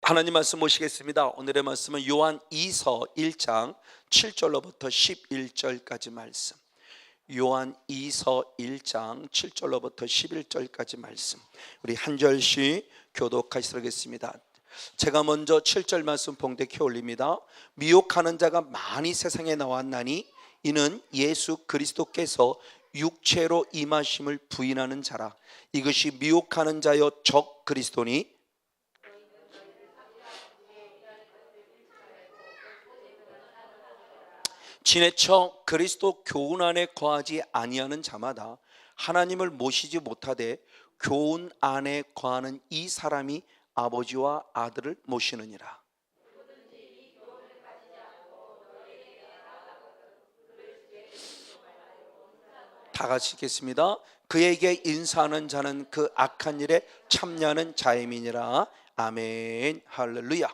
하나님 말씀 모시겠습니다. 오늘의 말씀은 요한 2서 1장 7절로부터 11절까지 말씀. 요한 2서 1장 7절로부터 11절까지 말씀. 우리 한 절씩 교독하시도록 하겠습니다. 제가 먼저 7절 말씀 봉독해 올립니다. 미혹하는 자가 많이 세상에 나왔나니 이는 예수 그리스도께서 육체로 임하심을 부인하는 자라. 이것이 미혹하는 자여 적 그리스도니 지내쳐 그리스도 교훈 안에 거하지 아니하는 자마다 하나님을 모시지 못하되 교훈 안에 거하는 이 사람이 아버지와 아들을 모시느니라. 다 같이 읽겠습니다. 그에게 인사하는 자는 그 악한 일에 참여하는 자임이니라. 아멘. 할렐루야.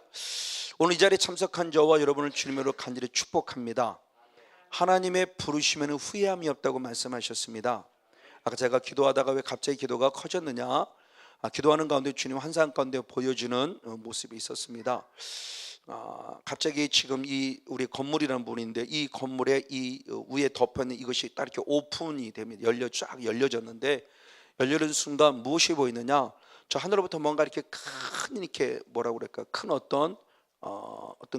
오늘 이 자리에 참석한 저와 여러분을 주님으로 간절히 축복합니다. 하나님의 부르심에는 후회함이 없다고 말씀하셨습니다. 아까 제가 기도하다가 왜 갑자기 기도가 커졌느냐, 기도하는 가운데 주님 환상 가운데 보여주는 모습이 있었습니다. 갑자기 지금 이 우리 건물이라는 분인데 이 건물에 이 위에 덮여있는 이것이 딱 이렇게 오픈이 됩니다. 쫙 열려졌는데 열리는 순간 무엇이 보이느냐, 저 하늘로부터 뭔가 이렇게 큰 이렇게 뭐라고 그럴까, 큰 어떤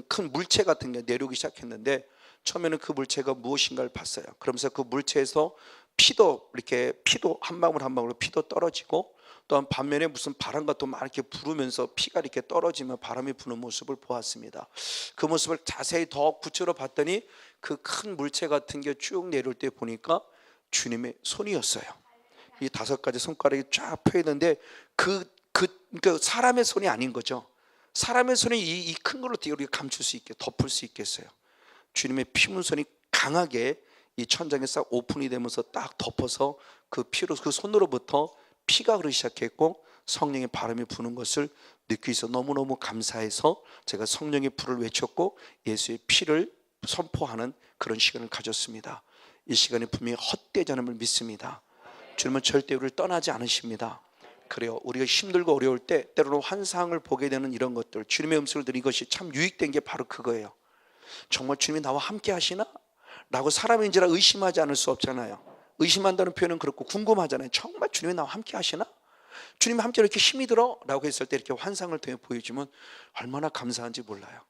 큰 물체 같은 게 내려오기 시작했는데 처음에는 그 물체가 무엇인가를 봤어요. 그러면서 그 물체에서 피도 한 방울 한 방울 피도 떨어지고, 또한 반면에 무슨 바람과 또 막 이렇게 부르면서 피가 이렇게 떨어지면 바람이 부는 모습을 보았습니다. 그 모습을 자세히 더 구체로 봤더니 그 큰 물체 같은 게 쭉 내려올 때 보니까 주님의 손이었어요. 이 5가지 손가락이 쫙 펴 있는데 그러니까 사람의 손이 아닌 거죠. 사람의 손이 이 큰 걸로 어떻게 우리가 감출 수 있게 덮을 수 있겠어요. 주님의 피문선이 강하게 이 천장에 싹 오픈이 되면서 딱 덮어서 그 피로, 그 손으로부터 피가 흐르기 시작했고 성령의 바람이 부는 것을 느끼기 위해서 너무너무 감사해서 제가 성령의 불을 외쳤고 예수의 피를 선포하는 그런 시간을 가졌습니다. 이 시간이 분명히 헛되지 않음을 믿습니다. 주님은 절대 우리를 떠나지 않으십니다. 그래요. 우리가 힘들고 어려울 때 때로는 환상을 보게 되는 이런 것들, 주님의 음성을 들은 이것이 참 유익된 게 바로 그거예요. 정말 주님이 나와 함께 하시나? 라고 사람인지라 의심하지 않을 수 없잖아요. 의심한다는 표현은 그렇고 궁금하잖아요. 정말 주님이 나와 함께 하시나? 주님이 함께 이렇게 힘이 들어? 라고 했을 때 이렇게 환상을 통해 보여주면 얼마나 감사한지 몰라요.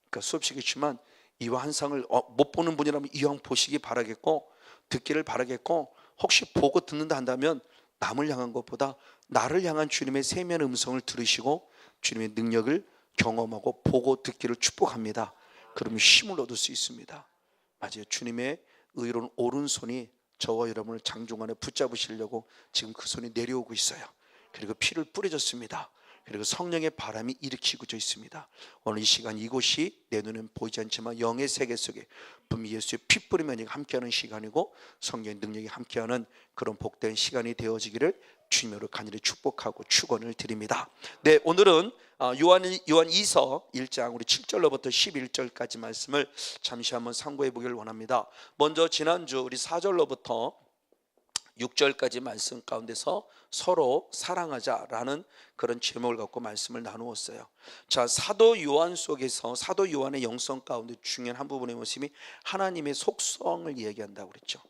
그러니까 수없이겠지만 이 환상을 못 보는 분이라면 이왕 보시기 바라겠고 듣기를 바라겠고, 혹시 보고 듣는다 한다면 남을 향한 것보다 나를 향한 주님의 세미한 음성을 들으시고 주님의 능력을 경험하고 보고 듣기를 축복합니다. 그러면 힘을 얻을 수 있습니다. 맞아요. 주님의 의로운 오른손이 저와 여러분을 장중 안에 붙잡으시려고 지금 그 손이 내려오고 있어요. 그리고 피를 뿌려줬습니다. 그리고 성령의 바람이 일으키고 있습니다. 오늘 이 시간 이곳이 내 눈엔 보이지 않지만 영의 세계 속에 분명히 예수의 피 뿌리면 함께하는 시간이고 성령의 능력이 함께하는 그런 복된 시간이 되어지기를 주님으로 간절히 축복하고 축원을 드립니다. 네, 오늘은 요한 2서 1장 우리 7절로부터 11절까지 말씀을 잠시 한번 상고해 보기를 원합니다. 먼저 지난주 우리 4절로부터 6절까지 말씀 가운데서 서로 사랑하자라는 그런 제목을 갖고 말씀을 나누었어요. 자, 사도 요한 속에서 사도 요한의 영성 가운데 중요한 한 부분의 모습이 하나님의 속성을 얘기한다고 그랬죠.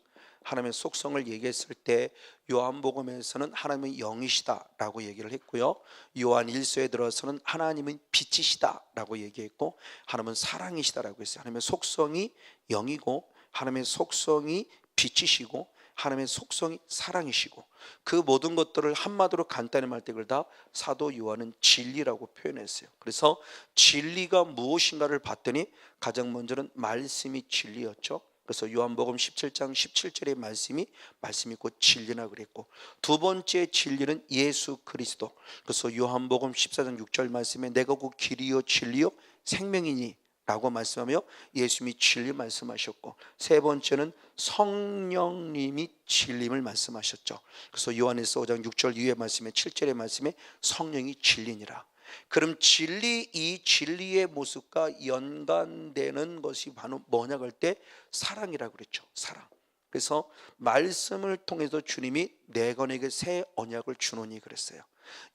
하나님의 속성을 얘기했을 때 요한복음에서는 하나님은 영이시다라고 얘기를 했고요. 요한 1서에 들어서는 하나님은 빛이시다라고 얘기했고 하나님은 사랑이시다라고 했어요. 하나님의 속성이 영이고 하나님의 속성이 빛이시고 하나님의 속성이 사랑이시고, 그 모든 것들을 한마디로 간단히 말할 때 그걸 다 사도 요한은 진리라고 표현했어요. 그래서 진리가 무엇인가를 봤더니 가장 먼저는 말씀이 진리였죠. 그래서 요한복음 17장 17절의 말씀이 곧 진리나 그랬고, 두 번째 진리는 예수 그리스도. 그래서 요한복음 14장 6절 말씀에 내가 곧 길이요 진리요 생명이니 라고 말씀하며 예수님이 진리 말씀하셨고, 세 번째는 성령님이 진리를 말씀하셨죠. 그래서 요한에서 5장 6절 이후의 말씀에 7절의 말씀에 성령이 진리니라. 그럼 이 진리의 모습과 연관되는 것이 바로 뭐냐고 할 때 사랑이라고 그랬죠. 사랑. 그래서 말씀을 통해서 주님이 내가 너에게 새 언약을 주노니 그랬어요.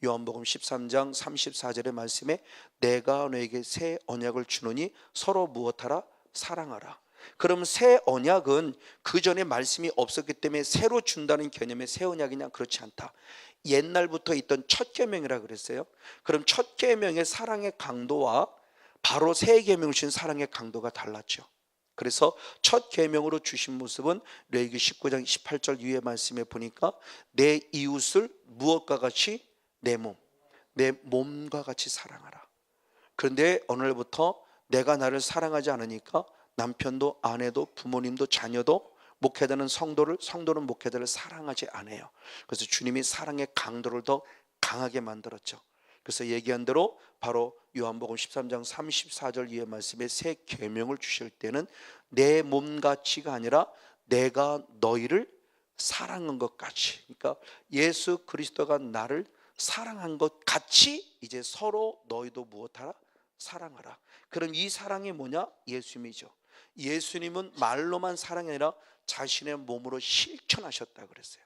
요한복음 13장 34절의 말씀에 내가 너에게 새 언약을 주노니 서로 무엇하라? 사랑하라. 그럼 새 언약은 그 전에 말씀이 없었기 때문에 새로 준다는 개념의 새 언약이냐? 그렇지 않다. 옛날부터 있던 첫 계명이라 그랬어요. 그럼 첫 계명의 사랑의 강도와 바로 새 계명을 주신 사랑의 강도가 달랐죠. 그래서 첫 계명으로 주신 모습은 레위기 19장 18절 이후의 말씀에 보니까 내 이웃을 무엇과 같이? 내 몸과 같이 사랑하라. 그런데 오늘부터 내가 나를 사랑하지 않으니까 남편도 아내도 부모님도 자녀도 목회자는 성도는 목회자를 사랑하지 않아요. 그래서 주님이 사랑의 강도를 더 강하게 만들었죠. 그래서 얘기한 대로 바로 요한복음 13장 34절 이의 말씀에 새 계명을 주실 때는 내 몸같이가 아니라 내가 너희를 사랑한 것 같이, 그러니까 예수 그리스도가 나를 사랑한 것 같이 이제 서로 너희도 무엇하라? 사랑하라. 그럼 이 사랑이 뭐냐? 예수님이죠. 예수님은 말로만 사랑이 아니라 자신의 몸으로 실천하셨다 그랬어요.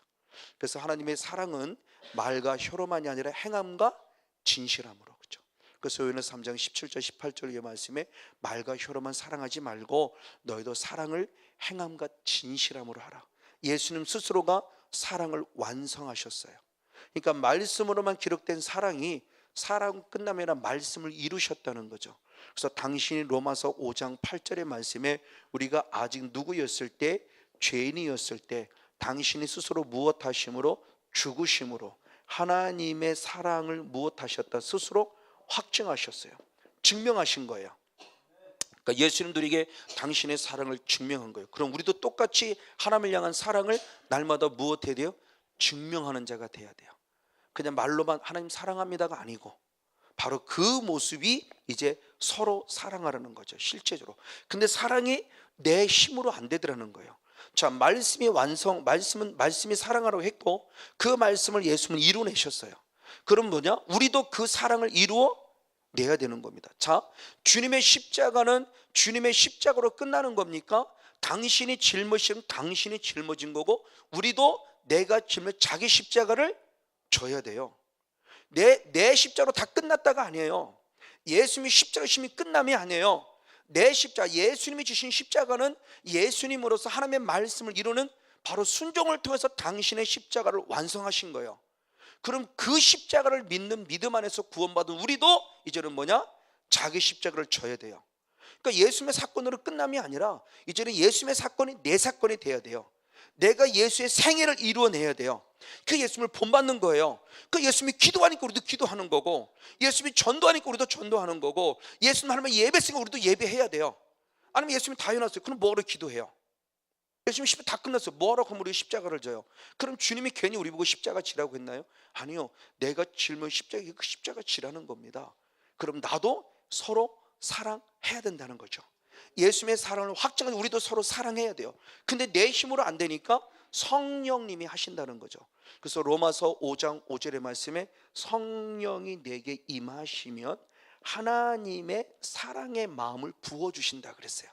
그래서 하나님의 사랑은 말과 혀로만이 아니라 행함과 진실함으로, 그렇죠? 그래서 요한복음 3장 17절 18절의 말씀에 말과 혀로만 사랑하지 말고 너희도 사랑을 행함과 진실함으로 하라. 예수님 스스로가 사랑을 완성하셨어요. 그러니까 말씀으로만 기록된 사랑이 사랑 끝남이 아니라 말씀을 이루셨다는 거죠. 그래서 당신이 로마서 5장 8절의 말씀에 우리가 아직 누구였을 때? 죄인이었을 때 당신이 스스로 무엇하심으로? 죽으심으로 하나님의 사랑을 무엇하셨다? 스스로 확증하셨어요. 증명하신 거예요. 그러니까 예수님도 우리에게 당신의 사랑을 증명한 거예요. 그럼 우리도 똑같이 하나님을 향한 사랑을 날마다 무엇해야 돼요? 증명하는 자가 돼야 돼요. 그냥 말로만 하나님 사랑합니다가 아니고 바로 그 모습이 이제 서로 사랑하라는 거죠, 실제적으로. 근데 사랑이 내 힘으로 안 되더라는 거예요. 자, 말씀이 사랑하라고 했고 그 말씀을 예수님은 이루어내셨어요. 그럼 뭐냐? 우리도 그 사랑을 이루어내야 되는 겁니다. 자, 주님의 십자가는 주님의 십자가로 끝나는 겁니까? 당신이 짊어지면 당신이 짊어진 거고 우리도 내가 짊어진 자기 십자가를 져야 돼요. 내 십자가로 다 끝났다가 아니에요. 예수님이 십자가 심이 끝남이 아니에요. 내 십자가, 예수님이 주신 십자가는 예수님으로서 하나님의 말씀을 이루는 바로 순종을 통해서 당신의 십자가를 완성하신 거예요. 그럼 그 십자가를 믿는 믿음 안에서 구원받은 우리도 이제는 뭐냐? 자기 십자가를 져야 돼요. 그러니까 예수님의 사건으로 끝남이 아니라 이제는 예수님의 사건이 내 사건이 돼야 돼요. 내가 예수의 생애를 이루어내야 돼요. 그 예수님을 본받는 거예요. 그 예수님이 기도하니까 우리도 기도하는 거고, 예수님이 전도하니까 우리도 전도하는 거고, 예수님 하나님 예배했으니까 우리도 예배해야 돼요. 아니면 예수님이 다 해놨어요. 그럼 뭐하러 기도해요? 예수님 십자가 다 끝났어요. 뭐하러 그럼 우리 십자가를 져요? 그럼 주님이 괜히 우리 보고 십자가 지라고 했나요? 아니요. 내가 짊은 십자가, 그 십자가 지라는 겁니다. 그럼 나도 서로 사랑해야 된다는 거죠. 예수님의 사랑을 확증하는 우리도 서로 사랑해야 돼요. 근데 내 힘으로 안 되니까 성령님이 하신다는 거죠. 그래서 로마서 5장 5절의 말씀에 성령이 내게 임하시면 하나님의 사랑의 마음을 부어주신다 그랬어요.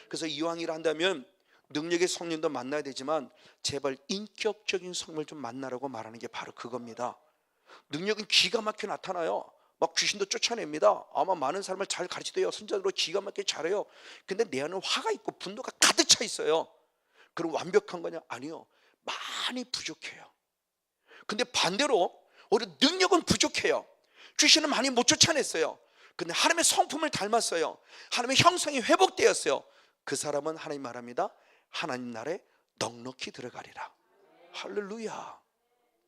그래서 이왕이라 한다면 능력의 성령도 만나야 되지만 제발 인격적인 성령을 좀 만나라고 말하는 게 바로 그겁니다. 능력은 기가 막혀 나타나요. 막 귀신도 쫓아냅니다. 아마 많은 사람을 잘 가르치대요. 선자들로 기가 막히게 잘해요. 근데 내 안에 화가 있고 분노가 가득 차 있어요. 그럼 완벽한 거냐? 아니요. 많이 부족해요. 근데 반대로 오히려 능력은 부족해요. 귀신은 많이 못 쫓아냈어요. 근데 하나님의 성품을 닮았어요. 하나님의 형성이 회복되었어요. 그 사람은 하나님 말합니다. 하나님 나라에 넉넉히 들어가리라. 할렐루야.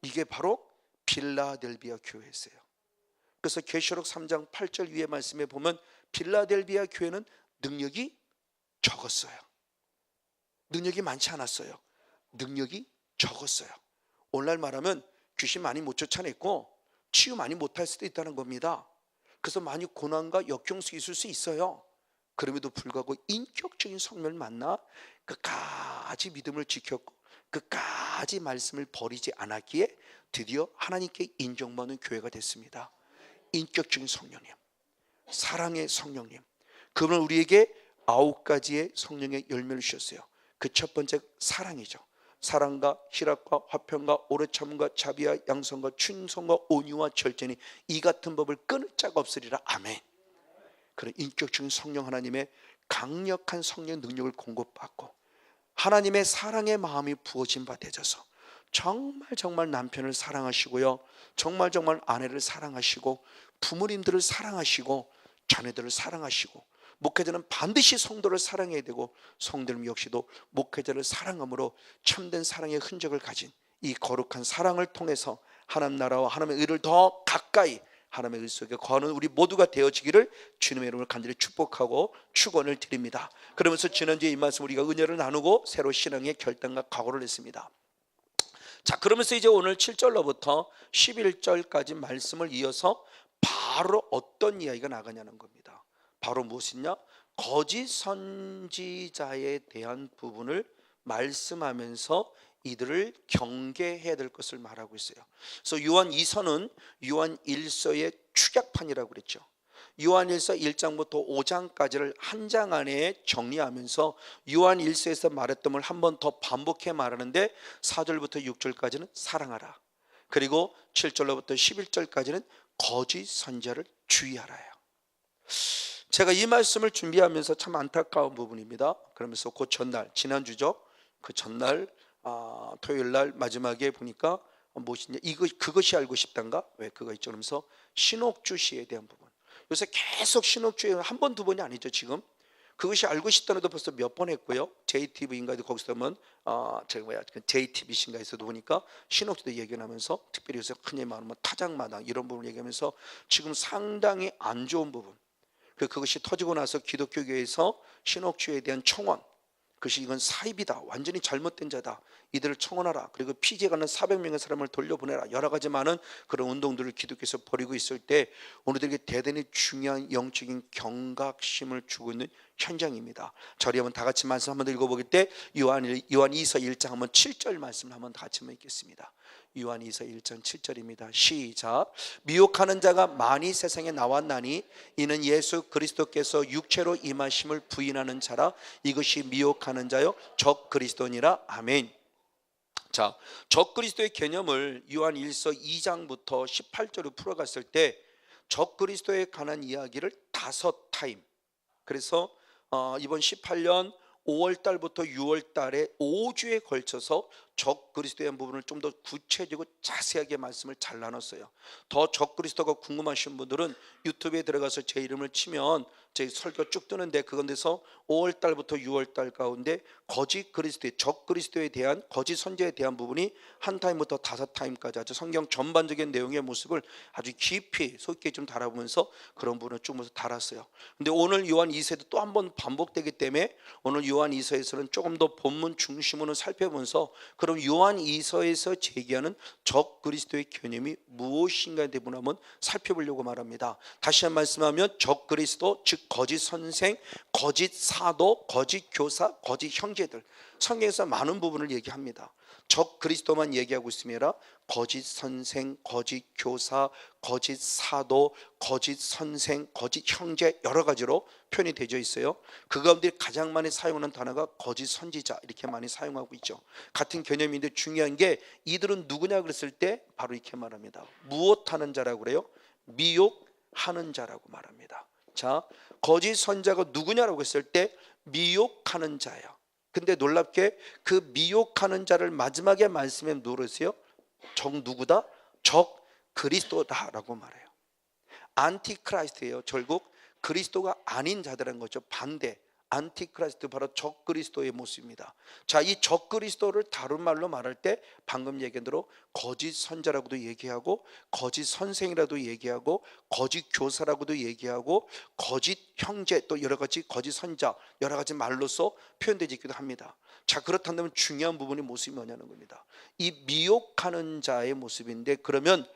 이게 바로 빌라델비아 교회였어요. 그래서 계시록 3장 8절 위의 말씀에 보면 빌라델비아 교회는 능력이 적었어요. 능력이 많지 않았어요. 능력이 적었어요. 오늘날 말하면 귀신 많이 못 쫓아냈고 치유 많이 못할 수도 있다는 겁니다. 그래서 많이 고난과 역경이 있을 수 있어요. 그럼에도 불구하고 인격적인 성령을 만나 끝까지 믿음을 지켰고 끝까지 말씀을 버리지 않았기에 드디어 하나님께 인정받는 교회가 됐습니다. 인격적인 성령님, 사랑의 성령님, 그분은 우리에게 9가지의 성령의 열매를 주셨어요. 그 첫 번째 사랑이죠. 사랑과 희락과 화평과 오래 참음과 자비와 양선과 충성과 온유와 절제니 이 같은 법을 끊을 자가 없으리라. 아멘. 그런 인격적인 성령 하나님의 강력한 성령 능력을 공급받고 하나님의 사랑의 마음이 부어진 바 되셔서 정말 남편을 사랑하시고요, 정말 아내를 사랑하시고 부모님들을 사랑하시고 자녀들을 사랑하시고 목회자는 반드시 성도를 사랑해야 되고 성도님 역시도 목회자를 사랑함으로 참된 사랑의 흔적을 가진 이 거룩한 사랑을 통해서 하나님 나라와 하나님의 의를 더 가까이 하나님의 의 속에 거하는 우리 모두가 되어지기를 주님의 이름으로 간절히 축복하고 축원을 드립니다. 그러면서 지난주에 이 말씀 우리가 은혜를 나누고 새로 신앙의 결단과 각오를 했습니다. 자, 그러면서 이제 오늘 7절로부터 11절까지 말씀을 이어서 바로 어떤 이야기가 나가냐는 겁니다. 바로 무엇이냐? 거짓 선지자에 대한 부분을 말씀하면서 이들을 경계해야 될 것을 말하고 있어요. 그래서 요한 2서는 요한 1서의 축약판이라고 그랬죠. 요한 1서 1장부터 5장까지를 한 장 안에 정리하면서 요한 1서에서 말했던 걸 한 번 더 반복해 말하는데 4절부터 6절까지는 사랑하라, 그리고 7절로부터 11절까지는 거짓 선지자를 주의하라요. 제가 이 말씀을 준비하면서 참 안타까운 부분입니다. 그러면서 그 전날, 지난주죠, 그 전날 토요일 날 마지막에 보니까 무엇이냐, 그것이 알고 싶단가, 왜 그거 있죠, 그러면서 신옥주 씨에 대한 부분. 요새 계속 신옥주에 한 번 두 번이 아니죠. 지금 그것이 알고 싶다는도 벌써 몇 번 했고요. JTV인가도 거기서 보면 제가 JTBC인가에서도 보니까 신옥주도 얘기하면서 특별히 요새 흔히 말하면 타작마당 이런 부분을 얘기하면서 지금 상당히 안 좋은 부분, 그것이 터지고 나서 기독교계에서 신옥주에 대한 청원, 그것이 이건 사입이다, 완전히 잘못된 자다, 이들을 청원하라, 그리고 피지에 가는 400명의 사람을 돌려보내라, 여러 가지 많은 그런 운동들을 기독교에서 벌이고 있을 때 오늘들에게 대단히 중요한 영적인 경각심을 주고 있는 현장입니다. 저리 한번 다 같이 말씀 한번 읽어보길 때 요한 2서 1장 한번 7절 말씀을 한번 다 같이 한번 읽겠습니다. 요한 2서 1장 7절입니다. 시작. 미혹하는 자가 많이 세상에 나왔나니 이는 예수 그리스도께서 육체로 임하심을 부인하는 자라. 이것이 미혹하는 자요 적 그리스도니라. 아멘. 자, 적 그리스도의 개념을 요한 1서 2장부터 18절로 풀어갔을 때 적 그리스도에 관한 이야기를 5타임, 그래서 이번 18년 5월 달부터 6월 달에 5주에 걸쳐서 적 그리스도의 부분을 좀 더 구체적이고 자세하게 말씀을 잘 나눴어요. 더 적 그리스도가 궁금하신 분들은 유튜브에 들어가서 제 이름을 치면 제 설교 쭉 뜨는데 그건데서 5월 달부터 6월 달 가운데 거짓 그리스도의 적 그리스도에 대한 거짓 선지자에 대한 부분이 한 타임부터 5타임까지 아주 성경 전반적인 내용의 모습을 아주 깊이 속히 좀 달아보면서 그런 부분을 쭉 달았어요. 근데 오늘 요한 2서에도 또 한 번 반복되기 때문에 오늘 요한 2서에서는 조금 더 본문 중심으로 살펴보면서 그럼 요한 2서에서 제기하는 적 그리스도의 개념이 무엇인가에 대해 한번 살펴보려고 말합니다. 다시 한 말씀하면 적 그리스도, 즉 거짓 선생, 거짓 사도, 거짓 교사, 거짓 형제들, 성경에서 많은 부분을 얘기합니다. 적 그리스도만 얘기하고 있으면 거짓 선생, 거짓 교사, 거짓 사도, 거짓 선생, 거짓 형제 여러 가지로 표현이 되어 있어요. 그 가운데 가장 많이 사용하는 단어가 거짓 선지자 이렇게 많이 사용하고 있죠. 같은 개념인데 중요한 게 이들은 누구냐 그랬을 때 바로 이렇게 말합니다. 무엇하는 자라고 그래요? 미혹하는 자라고 말합니다. 자, 거짓 선자가 누구냐라고 했을 때 미혹하는 자예요. 근데 놀랍게 그 미혹하는 자를 마지막에 말씀에 누르세요. 적 누구다? 적 그리스도다라고 말해요. 안티크라이스트예요. 결국 그리스도가 아닌 자들인 거죠. 반대. 안티크라이스트, 바로 적 그리스도의 모습입니다. 자, 이 적 그리스도를 다른 말로 말할 때 방금 얘기한 대로 거짓 선자라고도 얘기하고 거짓 선생이라도 얘기하고 거짓 교사라고도 얘기하고 거짓 형제, 또 여러 가지 거짓 선자 여러 가지 말로서 표현되기도 합니다. 자, 그렇다면 중요한 부분이 모습이 뭐냐는 겁니다. 이 미혹하는 자의 모습인데 그러면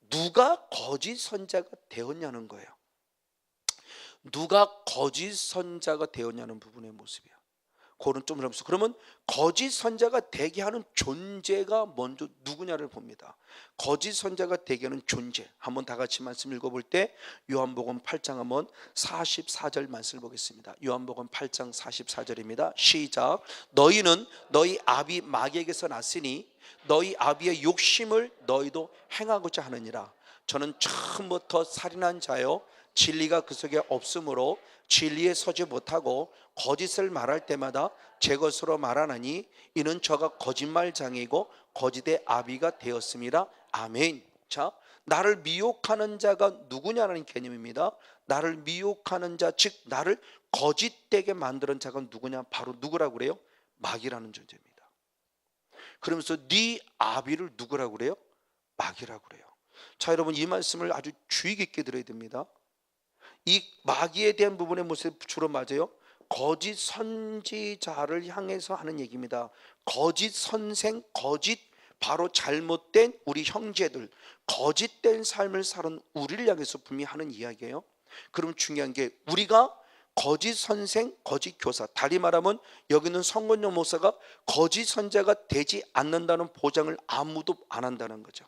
누가 거짓 선자가 되었냐는 거예요. 누가 거짓 선자가 되었냐는 부분의 모습이야. 그거는 좀 어렵습니다. 그러면 거짓 선자가 되게 하는 존재가 먼저 누구냐를 봅니다. 거짓 선자가 되게 하는 존재. 한번 다 같이 말씀 읽어볼 때 요한복음 8장 한번 44절 말씀을 보겠습니다. 요한복음 8장 44절입니다. 시작. 너희는 너희 아비 마귀에게서 났으니 너희 아비의 욕심을 너희도 행하고자 하느니라. 저는 처음부터 살인한 자요 진리가 그 속에 없으므로 진리에 서지 못하고 거짓을 말할 때마다 제 것으로 말하나니 이는 저가 거짓말장이고 거짓의 아비가 되었습니다. 아멘. 자, 나를 미혹하는 자가 누구냐는 개념입니다. 나를 미혹하는 자, 즉 나를 거짓되게 만드는 자가 누구냐? 바로 누구라고 그래요? 마귀라는 존재입니다. 그러면서 네 아비를 누구라고 그래요? 마귀라고 그래요. 자, 여러분 이 말씀을 아주 주의 깊게 들어야 됩니다. 이 마귀에 대한 부분의 모습 주로 맞아요. 거짓 선지자를 향해서 하는 얘기입니다. 거짓 선생, 거짓 바로 잘못된 우리 형제들, 거짓된 삶을 사는 우리를 향해서 분명히 하는 이야기예요. 그럼 중요한 게 우리가 거짓 선생, 거짓 교사, 다리 말하면 여기 있는 성건영 목사가 거짓 선자가 되지 않는다는 보장을 아무도 안 한다는 거죠.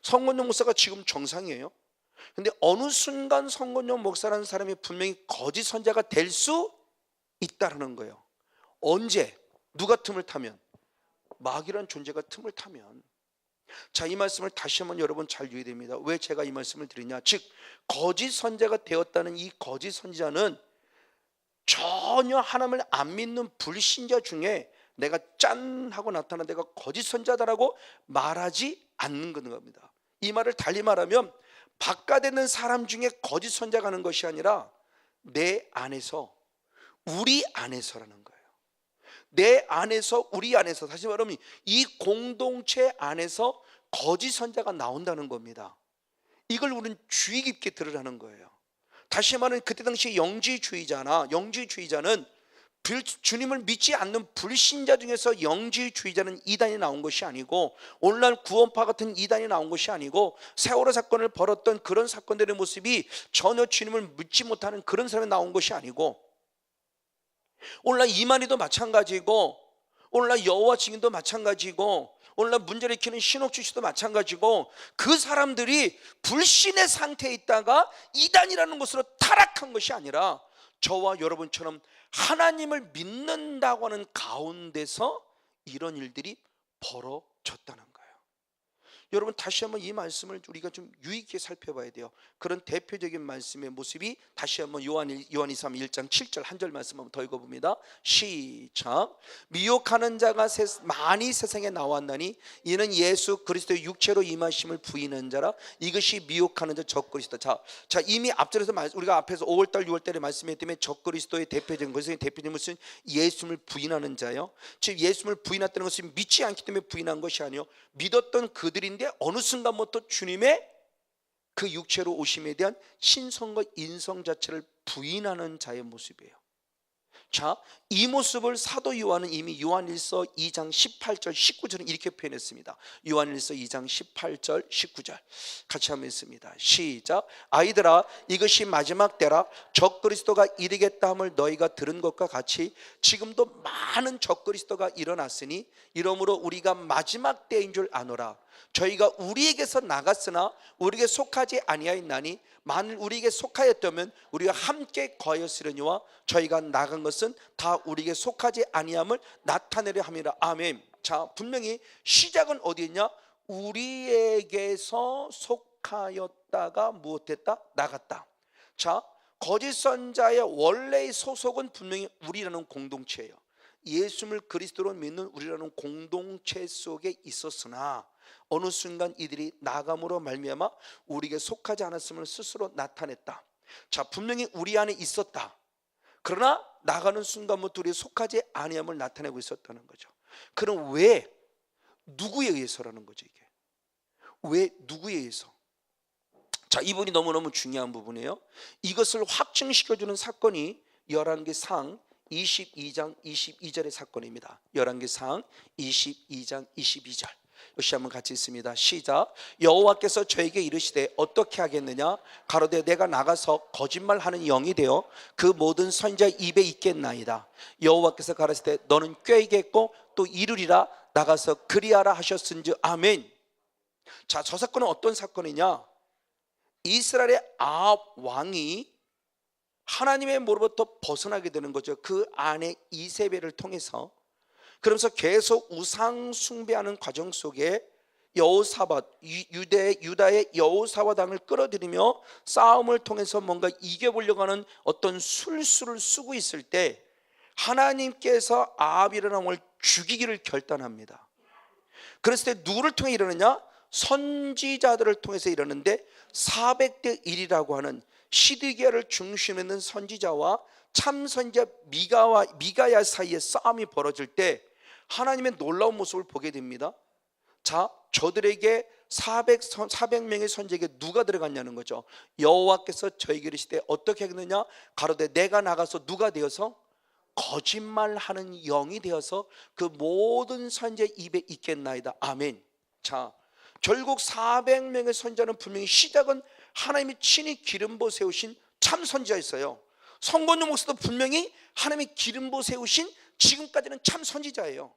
성건영 목사가 지금 정상이에요. 근데 어느 순간 성건영 목사라는 사람이 분명히 거짓 선자가 될 수 있다는 거예요. 언제? 누가 틈을 타면? 마귀라는 존재가 틈을 타면. 자, 이 말씀을 다시 한번 여러분 잘 유의해야 됩니다. 왜 제가 이 말씀을 드리냐? 즉 거짓 선자가 되었다는 이 거짓 선지자는 전혀 하나님을 안 믿는 불신자 중에 내가 짠 하고 나타난 내가 거짓 선자다라고 말하지 않는 겁니다. 이 말을 달리 말하면 바깥에 있는 사람 중에 거짓 선자가 하는 것이 아니라 내 안에서, 우리 안에서라는 거예요. 내 안에서, 우리 안에서, 다시 말하면 이 공동체 안에서 거짓 선자가 나온다는 겁니다. 이걸 우리는 주의 깊게 들으라는 거예요. 다시 말하면 그때 당시 영지주의자는 주님을 믿지 않는 불신자 중에서 영지주의자는 이단이 나온 것이 아니고, 오늘날 구원파 같은 이단이 나온 것이 아니고, 세월호 사건을 벌였던 그런 사건들의 모습이 전혀 주님을 믿지 못하는 그런 사람이 나온 것이 아니고, 오늘날 이만희도 마찬가지고, 오늘날 여호와 증인도 마찬가지고, 오늘날 문제를 일으키는 신옥주 씨도 마찬가지고, 그 사람들이 불신의 상태에 있다가 이단이라는 것으로 타락한 것이 아니라 저와 여러분처럼 하나님을 믿는다고 하는 가운데서 이런 일들이 벌어졌다는 거예요. 여러분 다시 한번 이 말씀을 우리가 좀 유의 깊게 살펴봐야 돼요. 그런 대표적인 말씀의 모습이 다시 한번 요한이삼 1장 7절 한 절 말씀 한번 더 읽어봅니다. 시작. 미혹하는 자가 많이 세상에 나왔나니 이는 예수 그리스도의 육체로 임하심을 부인한 자라. 이것이 미혹하는 자 적그리스도. 자 이미 앞절에서 우리가 앞에서 5월달 6월달에 말씀했다면 적그리스도의 대표적인 것은 예수님을 부인하는 자요. 즉 예수님을 부인했다는 것은 믿지 않기 때문에 부인한 것이 아니요, 믿었던 그들인데 어느 순간부터 주님의 그 육체로 오심에 대한 신성과 인성 자체를 부인하는 자의 모습이에요. 자, 이 모습을 사도 요한은 이미 요한일서 2장 18절 19절은 이렇게 표현했습니다. 요한일서 2장 18절 19절 같이 한번 읽습니다. 시작. 아이들아, 이것이 마지막 때라. 적그리스도가 이르겠다 함을 너희가 들은 것과 같이 지금도 많은 적그리스도가 일어났으니 이러므로 우리가 마지막 때인 줄 아노라. 저희가 우리에게서 나갔으나 우리에게 속하지 아니하였나니 만일 우리에게 속하였다면 우리가 함께 거하였으려니와 저희가 나간 것은 다 우리에게 속하지 아니함을 나타내려 함이라. 아멘. 자, 분명히 시작은 어디였냐? 우리에게서 속하였다가 무엇했다? 나갔다. 자, 거짓 선자의 원래의 소속은 분명히 우리라는 공동체예요. 예수를 그리스도로 믿는 우리라는 공동체 속에 있었으나 어느 순간 이들이 나감으로 말미암아 우리에게 속하지 않았음을 스스로 나타냈다. 자, 분명히 우리 안에 있었다. 그러나 나가는 순간부터 우리에 속하지 아니함을 나타내고 있었다는 거죠. 그럼 왜? 누구에 의해서라는 거죠. 이게 왜? 누구에 의해서? 자, 이 부분이 너무너무 중요한 부분이에요. 이것을 확증시켜주는 사건이 열왕기상 22장 22절의 사건입니다. 열왕기상 22장 22절. 역시 한번 같이 있습니다. 시작. 여호와께서 저에게 이르시되 어떻게 하겠느냐? 가로되 내가 나가서 거짓말하는 영이 되어 그 모든 선지자 입에 있겠나이다. 여호와께서 가라사대 너는 꾀이겠고 또 이르리라. 나가서 그리하라 하셨은즉 아멘. 자, 저 사건은 어떤 사건이냐? 이스라엘의 아합 왕이 하나님의 모로부터 벗어나게 되는 거죠. 그 안에 이세벨을 통해서. 그러면서 계속 우상 숭배하는 과정 속에 여호사밧, 유다의 여호사밧 왕을 끌어들이며 싸움을 통해서 뭔가 이겨보려고 하는 어떤 술수를 쓰고 있을 때 하나님께서 아합이라는 왕을 죽이기를 결단합니다. 그랬을 때 누구를 통해 이러느냐? 선지자들을 통해서 이러는데 400대 1이라고 하는 시드기야를 중심에 있는 선지자와 참선지자 미가야 사이에 싸움이 벌어질 때 하나님의 놀라운 모습을 보게 됩니다. 자, 저들에게 400명의 선지자에게 누가 들어갔냐는 거죠. 여호와께서 저에게 이르시되 어떻게 하겠느냐? 가로되 내가 나가서 누가 되어서 거짓말하는 영이 되어서 그 모든 선지자의 입에 있겠나이다. 아멘. 자, 결국 400명의 선지자는 분명히 시작은 하나님이 친히 기름 부어 세우신 참 선지자였어요. 성건용 목사도 분명히 하나님이 기름 부어 세우신 지금까지는 참 선지자예요.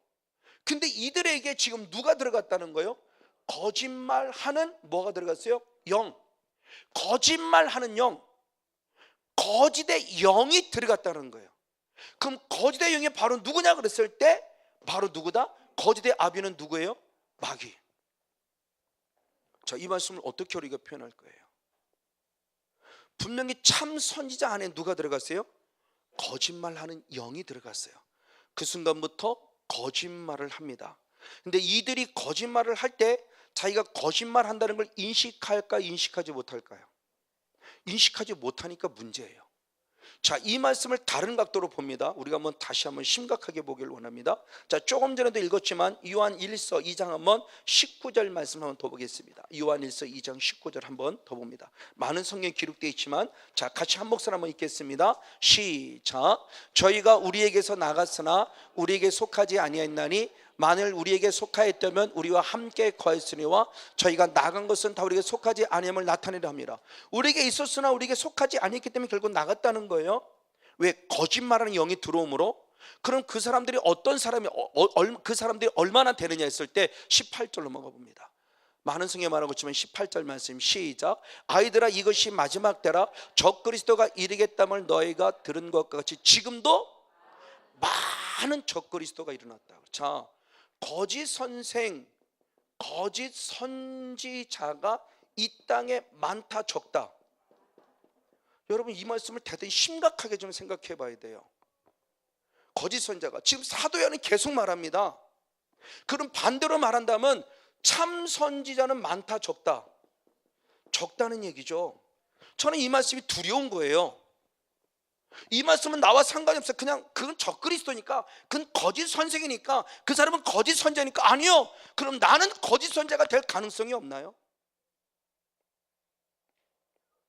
근데 이들에게 지금 누가 들어갔다는 거예요? 거짓말하는 뭐가 들어갔어요? 영. 거짓말하는 영. 거짓의 영이 들어갔다는 거예요. 그럼 거짓의 영이 바로 누구냐 그랬을 때 바로 누구다? 거짓의 아비는 누구예요? 마귀. 자, 이 말씀을 어떻게 우리가 표현할 거예요? 분명히 참 선지자 안에 누가 들어갔어요? 거짓말하는 영이 들어갔어요. 그 순간부터 거짓말을 합니다. 근데 이들이 거짓말을 할 때 자기가 거짓말한다는 걸 인식할까 인식하지 못할까요? 인식하지 못하니까 문제예요. 자, 이 말씀을 다른 각도로 봅니다. 우리가 한번 다시 한번 심각하게 보기를 원합니다. 자, 조금 전에도 읽었지만 요한 1서 2장 한번 19절 말씀 한번 더 보겠습니다. 요한 1서 2장 19절 한번 더 봅니다. 많은 성경에 기록되어 있지만 자, 같이 한 목소리 한번 읽겠습니다. 시작. 저희가 우리에게서 나갔으나 우리에게 속하지 아니하였나니 만일 우리에게 속하였다면 우리와 함께 거했으니와 저희가 나간 것은 다 우리에게 속하지 아니함을 나타내려 합니다. 우리에게 있었으나 우리에게 속하지 아니했기 때문에 결국 나갔다는 거예요. 왜? 거짓말하는 영이 들어오므로. 그럼 그 사람들이 어떤 사람이 그 사람들이 얼마나 되느냐 했을 때 18절 넘어가 봅니다. 많은 성경에 말하고 있지만 18절 말씀 시작. 아이들아 이것이 마지막 때라 적그리스도가 이르겠담을 너희가 들은 것과 같이 지금도 많은 적그리스도가 일어났다. 자, 거짓 선생, 거짓 선지자가 이 땅에 많다 적다. 여러분 이 말씀을 대단히 심각하게 좀 생각해 봐야 돼요. 거짓 선지자가 지금 사도야는 계속 말합니다. 그럼 반대로 말한다면 참 선지자는 많다 적다. 적다는 얘기죠. 저는 이 말씀이 두려운 거예요. 이 말씀은 나와 상관이 없어요. 그냥 그건 적그리스도니까, 그건 거짓 선생이니까, 그 사람은 거짓 선자니까. 아니요. 그럼 나는 거짓 선자가 될 가능성이 없나요?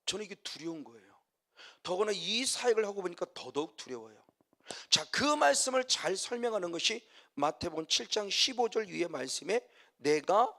저는 이게 두려운 거예요. 더구나 이 사역을 하고 보니까 더더욱 두려워요. 자, 그 말씀을 잘 설명하는 것이 마태복음 7장 15절 위의 말씀에 내가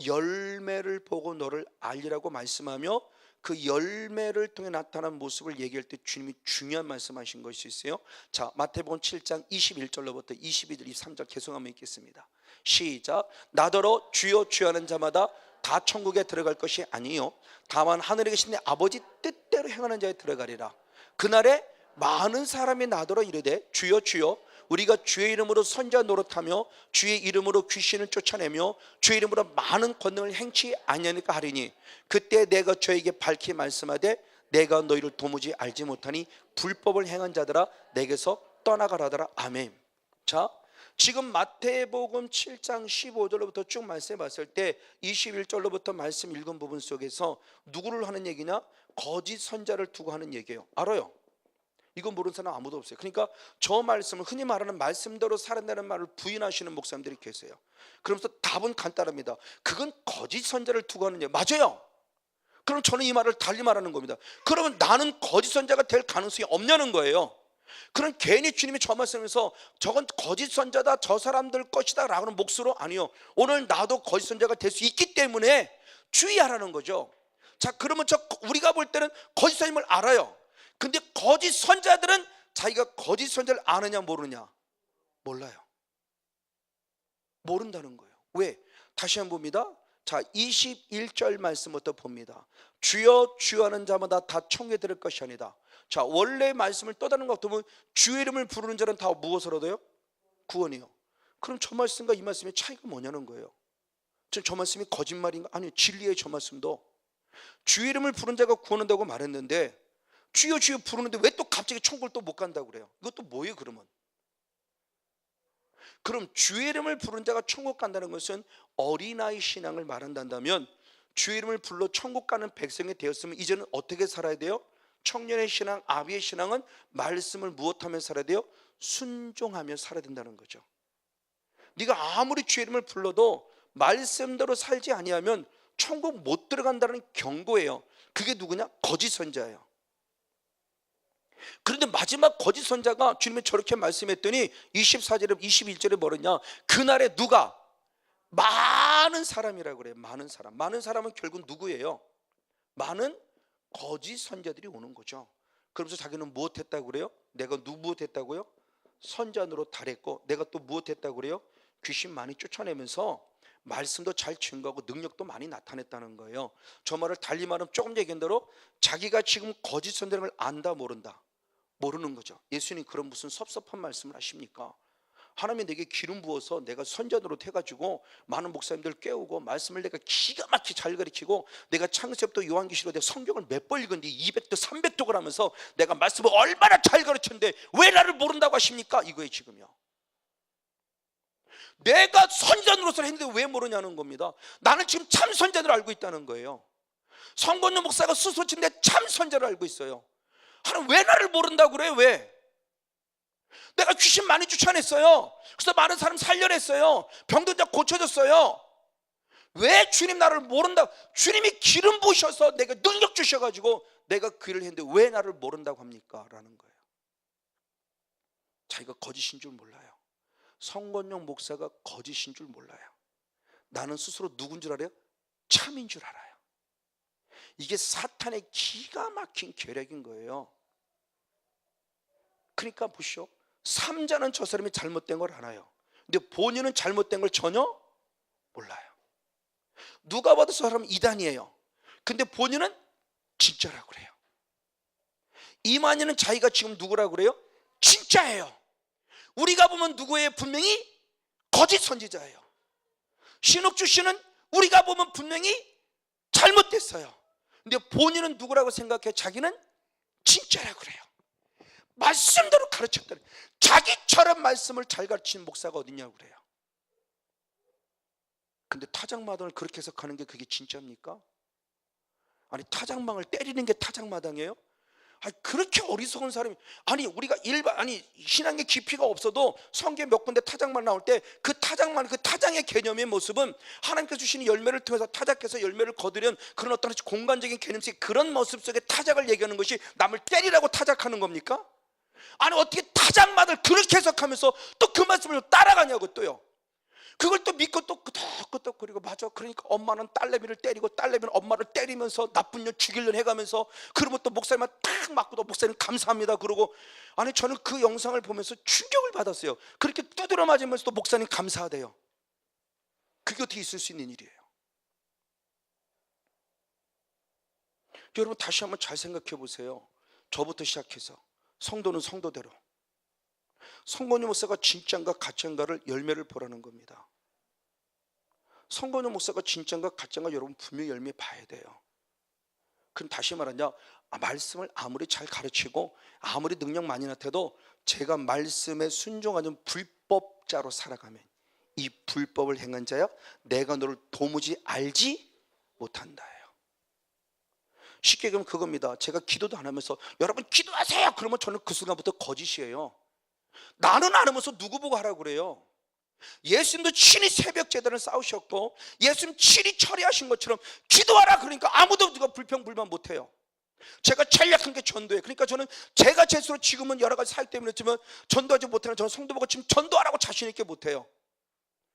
열매를 보고 너를 알리라고 말씀하며 그 열매를 통해 나타난 모습을 얘기할 때 주님이 중요한 말씀하신 것이 있어요. 자, 마태복음 7장 21절로부터 22절 23절 계속 한번 읽겠습니다. 시작. 나더러 주여 주여 하는 자마다 다 천국에 들어갈 것이 아니요 다만 하늘에 계신 내 아버지 뜻대로 행하는 자에 들어가리라. 그날에 많은 사람이 나더러 이르되 주여 주여 우리가 주의 이름으로 선지자 노릇하며 주의 이름으로 귀신을 쫓아내며 주의 이름으로 많은 권능을 행치 아니하니까 하리니 그때 내가 저에게 밝히 말씀하되 내가 너희를 도무지 알지 못하니 불법을 행한 자들아 내게서 떠나가라더라. 아멘. 자, 지금 마태복음 7장 15절로부터 쭉 말씀해 봤을 때 21절로부터 말씀 읽은 부분 속에서 누구를 하는 얘기냐? 거짓 선자를 두고 하는 얘기예요. 알아요? 이건 모르는 사람 아무도 없어요. 그러니까 저 말씀을 흔히 말하는 말씀대로 살아내는 말을 부인하시는 목사님들이 계세요. 그러면서 답은 간단합니다. 그건 거짓 선자를 두고 하는 얘기. 맞아요. 그럼 저는 이 말을 달리 말하는 겁니다. 그러면 나는 거짓 선자가 될 가능성이 없냐는 거예요. 그런 괜히 주님이 저 말씀에서 저건 거짓 선자다, 저 사람들 것이다 라는 몫으로, 아니요, 오늘 나도 거짓 선자가 될 수 있기 때문에 주의하라는 거죠. 자, 그러면 우리가 볼 때는 거짓 선임을 알아요. 근데 거짓 선자들은 자기가 거짓 선자를 아느냐 모르느냐? 몰라요. 모른다는 거예요. 왜? 다시 한번 봅니다. 자, 21절 말씀부터 봅니다. 주여 주여 하는 자마다 다 청해 들을 것이 아니다. 자, 원래 말씀을 또 다른 것 보면 주의 이름을 부르는 자는 다 무엇을 얻어요? 구원이요. 그럼 저 말씀과 이 말씀의 차이가 뭐냐는 거예요. 저 말씀이 거짓말인가? 아니요, 진리의 저 말씀도 주의 이름을 부르는 자가 구원한다고 말했는데, 주여 주여 부르는데 왜 또 갑자기 천국을 또 못 간다고 그래요? 이것도 뭐예요 그러면? 그럼 주의 이름을 부른 자가 천국 간다는 것은 어린아이 신앙을 말한다면, 주의 이름을 불러 천국 가는 백성이 되었으면 이제는 어떻게 살아야 돼요? 청년의 신앙, 아비의 신앙은 말씀을 무엇하며 살아야 돼요? 순종하며 살아야 된다는 거죠. 네가 아무리 주의 이름을 불러도 말씀대로 살지 아니하면 천국 못 들어간다는 경고예요. 그게 누구냐? 거짓 선자예요. 그런데 마지막 거짓 선자가 주님이 저렇게 말씀했더니 24절에 21절에 뭐랬냐? 그날에 누가? 많은 사람이라고 그래요. 많은 사람. 많은 사람은 결국 누구예요? 많은 거짓 선자들이 오는 거죠. 그러면서 자기는 무엇했다고 그래요? 내가 무엇했다고요? 선자로 달했고, 내가 또 무엇했다고 그래요? 귀신 많이 쫓아내면서 말씀도 잘 증거하고 능력도 많이 나타냈다는 거예요. 저 말을 달리 말하면 조금 얘기한 대로 자기가 지금 거짓 선자라는 걸 안다 모른다? 모르는 거죠. 예수님 그런 무슨 섭섭한 말씀을 하십니까? 하나님이 내게 기름 부어서 내가 선자 노릇해가지고 많은 목사님들 깨우고 말씀을 내가 기가 막히게 잘 가르치고, 내가 창세부터 요한계시로 내가 성경을 몇 번 읽었는데 200도 300독을 하면서 내가 말씀을 얼마나 잘 가르쳤는데 왜 나를 모른다고 하십니까? 이거예요 지금요. 내가 선자 노릇을 했는데 왜 모르냐는 겁니다. 나는 지금 참 선자를 알고 있다는 거예요. 성권용 목사가 스스로 지금 내 참 선자를 알고 있어요. 하나님 왜 나를 모른다고 그래요? 왜? 내가 귀신 많이 쫓아냈어요. 그래서 많은 사람 살려냈어요. 병든 자 고쳐줬어요. 왜 주님 나를 모른다? 주님이 기름 부으셔서 내가 능력 주셔가지고 내가 그 일을 했는데 왜 나를 모른다고 합니까? 라는 거예요. 자기가 거짓인 줄 몰라요. 성권용 목사가 거짓인 줄 몰라요. 나는 스스로 누군 줄 알아요? 참인 줄 알아요. 이게 사탄의 기가 막힌 계략인 거예요. 그러니까 보시오, 삼자는 저 사람이 잘못된 걸 알아요. 근데 본인은 잘못된 걸 전혀 몰라요. 누가 봐도 저 사람은 이단이에요. 근데 본인은 진짜라고 그래요. 이만희는 자기가 지금 누구라고 그래요? 진짜예요. 우리가 보면 누구예요? 분명히 거짓 선지자예요. 신옥주 씨는 우리가 보면 분명히 잘못됐어요. 근데 본인은 누구라고 생각해? 자기는 진짜라고 그래요. 말씀대로 가르쳤더니 자기처럼 말씀을 잘 가르치는 목사가 어딨냐고 그래요. 근데 타작마당을 그렇게 해석하는 게 그게 진짜입니까? 아니 타작망을 때리는 게 타작마당이에요? 아니 그렇게 어리석은 사람이, 아니 우리가 신앙의 깊이가 없어도 성경 몇 군데 타작만 나올 때 그 타작만, 그 타작의 개념의 모습은 하나님께서 주시는 열매를 통해서 타작해서 열매를 거두려는 그런 어떤 공간적인 개념 속에, 그런 모습 속에 타작을 얘기하는 것이 남을 때리라고 타작하는 겁니까? 아니 어떻게 타작만을 그렇게 해석하면서 또 그 말씀을 따라가냐고, 또요. 그걸 또 믿고 또 끄덕끄덕 그리고, 맞아, 그러니까 엄마는 딸내미를 때리고 딸내미는 엄마를 때리면서 나쁜 년 죽이려 해가면서, 그러면 또 목사님만 딱 맞고 또 목사님 감사합니다 그러고. 아니 저는 그 영상을 보면서 충격을 받았어요. 그렇게 두드려 맞으면서 또 목사님 감사하대요. 그게 어떻게 있을 수 있는 일이에요? 여러분 다시 한번 잘 생각해 보세요. 저부터 시작해서 성도는 성도대로, 성권용 목사가 진짜인가 가짜인가를 열매를 보라는 겁니다. 성권용 목사가 진짜인가 가짜인가 여러분 분명히 열매 봐야 돼요. 그럼 다시 말하냐, 말씀을 아무리 잘 가르치고 아무리 능력 많이 나타도 제가 말씀에 순종하는 불법자로 살아가면 이 불법을 행한 자야 내가 너를 도무지 알지 못한다예요. 쉽게 얘기하면 그겁니다. 제가 기도도 안 하면서 여러분 기도하세요 그러면 저는 그 순간부터 거짓이에요. 나는 안 하면서 누구 보고 하라고 그래요? 예수님도 친히 새벽 제단을 쌓으셨고 예수님 친히 처리하신 것처럼 기도하라 그러니까 아무도 누가 불평불만 못해요. 제가 제일 약한 게 전도예요. 그러니까 저는 제가 제 스스로 지금은 여러 가지 사역 때문에 했지만 전도하지 못하는 저는 성도보고 지금 전도하라고 자신 있게 못해요.